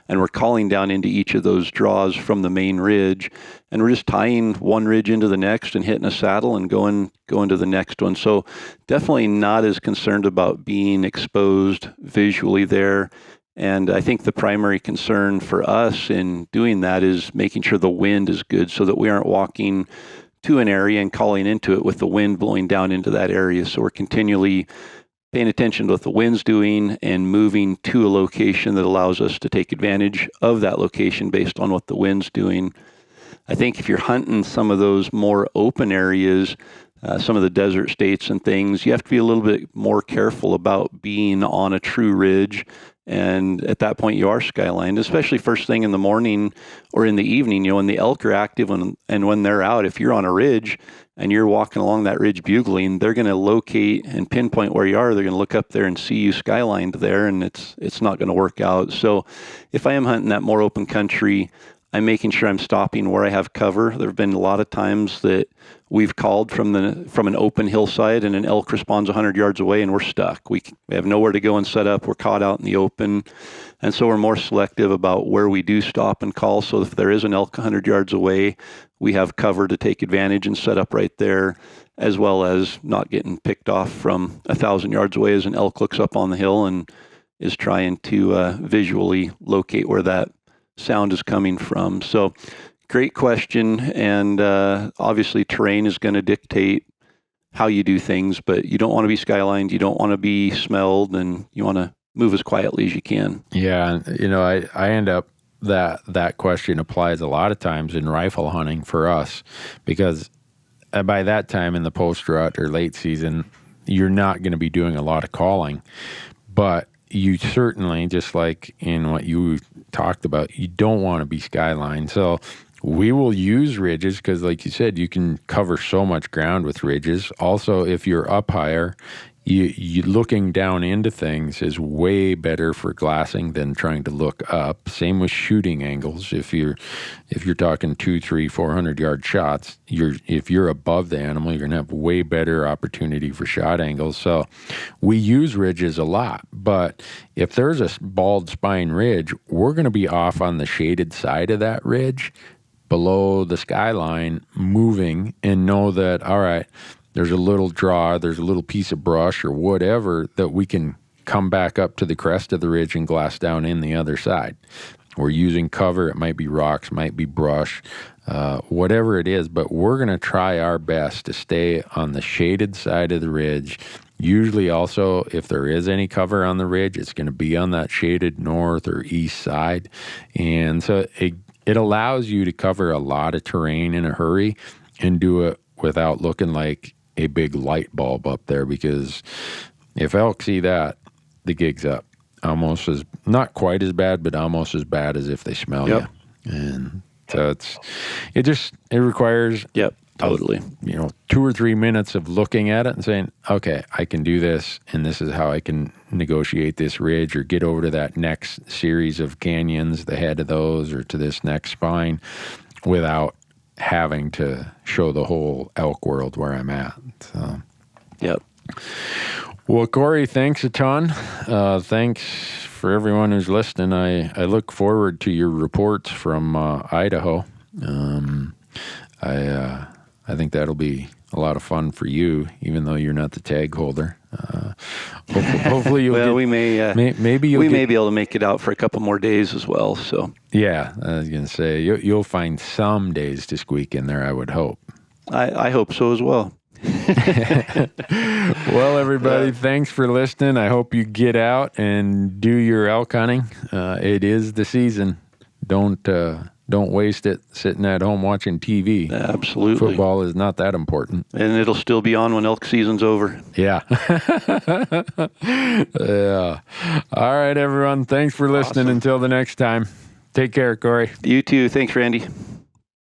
And we're calling down into each of those draws from the main ridge. And we're just tying one ridge into the next and hitting a saddle and going to the next one. So definitely not as concerned about being exposed visually there. And I think the primary concern for us in doing that is making sure the wind is good so that we aren't walking to an area and calling into it with the wind blowing down into that area. So we're continually paying attention to what the wind's doing and moving to a location that allows us to take advantage of that location based on what the wind's doing. I think if you're hunting some of those more open areas, some of the desert states and things, you have to be a little bit more careful about being on a true ridge. And at that point, you are skylined, especially first thing in the morning or in the evening, when the elk are active and when they're out. If you're on a ridge and you're walking along that ridge bugling, they're going to locate and pinpoint where you are. They're going to look up there and see you skylined there, and it's not going to work out. So if I am hunting that more open country, I'm making sure I'm stopping where I have cover. There have been a lot of times that we've called from an open hillside and an elk responds 100 yards away and we're stuck. We have nowhere to go and set up. We're caught out in the open. And so we're more selective about where we do stop and call. So if there is an elk 100 yards away, we have cover to take advantage and set up right there, as well as not getting picked off from 1,000 yards away as an elk looks up on the hill and is trying to visually locate where that sound is coming from. So great question. And obviously terrain is going to dictate how you do things, but you don't want to be skylined. You don't want to be smelled, and you want to move as quietly as you can. Yeah. I end up that question applies a lot of times in rifle hunting for us, because by that time in the post rut or late season, you're not going to be doing a lot of calling, but you certainly, just like in what you talked about, you don't want to be skyline. So we will use ridges because, like you said, you can cover so much ground with ridges. Also, if you're up higher, you looking down into things is way better for glassing than trying to look up. Same with shooting angles. If you're talking 200, 300, 400 yard shots, if you're above the animal, you're gonna have way better opportunity for shot angles. So we use ridges a lot, but if there's a bald spine ridge, we're gonna be off on the shaded side of that ridge, below the skyline, moving, and know that, all right, there's a little draw, there's a little piece of brush or whatever that we can come back up to the crest of the ridge and glass down in the other side. We're using cover. It might be rocks, might be brush, whatever it is, but we're going to try our best to stay on the shaded side of the ridge. Usually also, if there is any cover on the ridge, it's going to be on that shaded north or east side. And so it allows you to cover a lot of terrain in a hurry and do it without looking like a big light bulb up there, because if elk see that, the gig's up. Almost as, not quite as bad, but almost as bad as if they smell you. And so it requires totally 2 or 3 minutes of looking at it and saying, okay, I can do this, and this is how I can negotiate this ridge or get over to that next series of canyons, the head of those, or to this next spine, without having to show the whole elk world where I'm at. So, Well, Corey, thanks a ton. Thanks for everyone who's listening. I look forward to your reports from Idaho. I think that'll be a lot of fun for you, even though you're not the tag holder. Hopefully you'll we may be able to make it out for a couple more days as well. So yeah, I was gonna say you'll find some days to squeak in there, I would hope. I hope so as well. Well, everybody, thanks for listening. I hope you get out and do your elk hunting. It is the season. Don't waste it sitting at home watching TV. Absolutely. Football is not that important. And it'll still be on when elk season's over. Yeah. Yeah. All right, everyone. Thanks for listening. Awesome. Until the next time. Take care, Corey. You too. Thanks, Randy.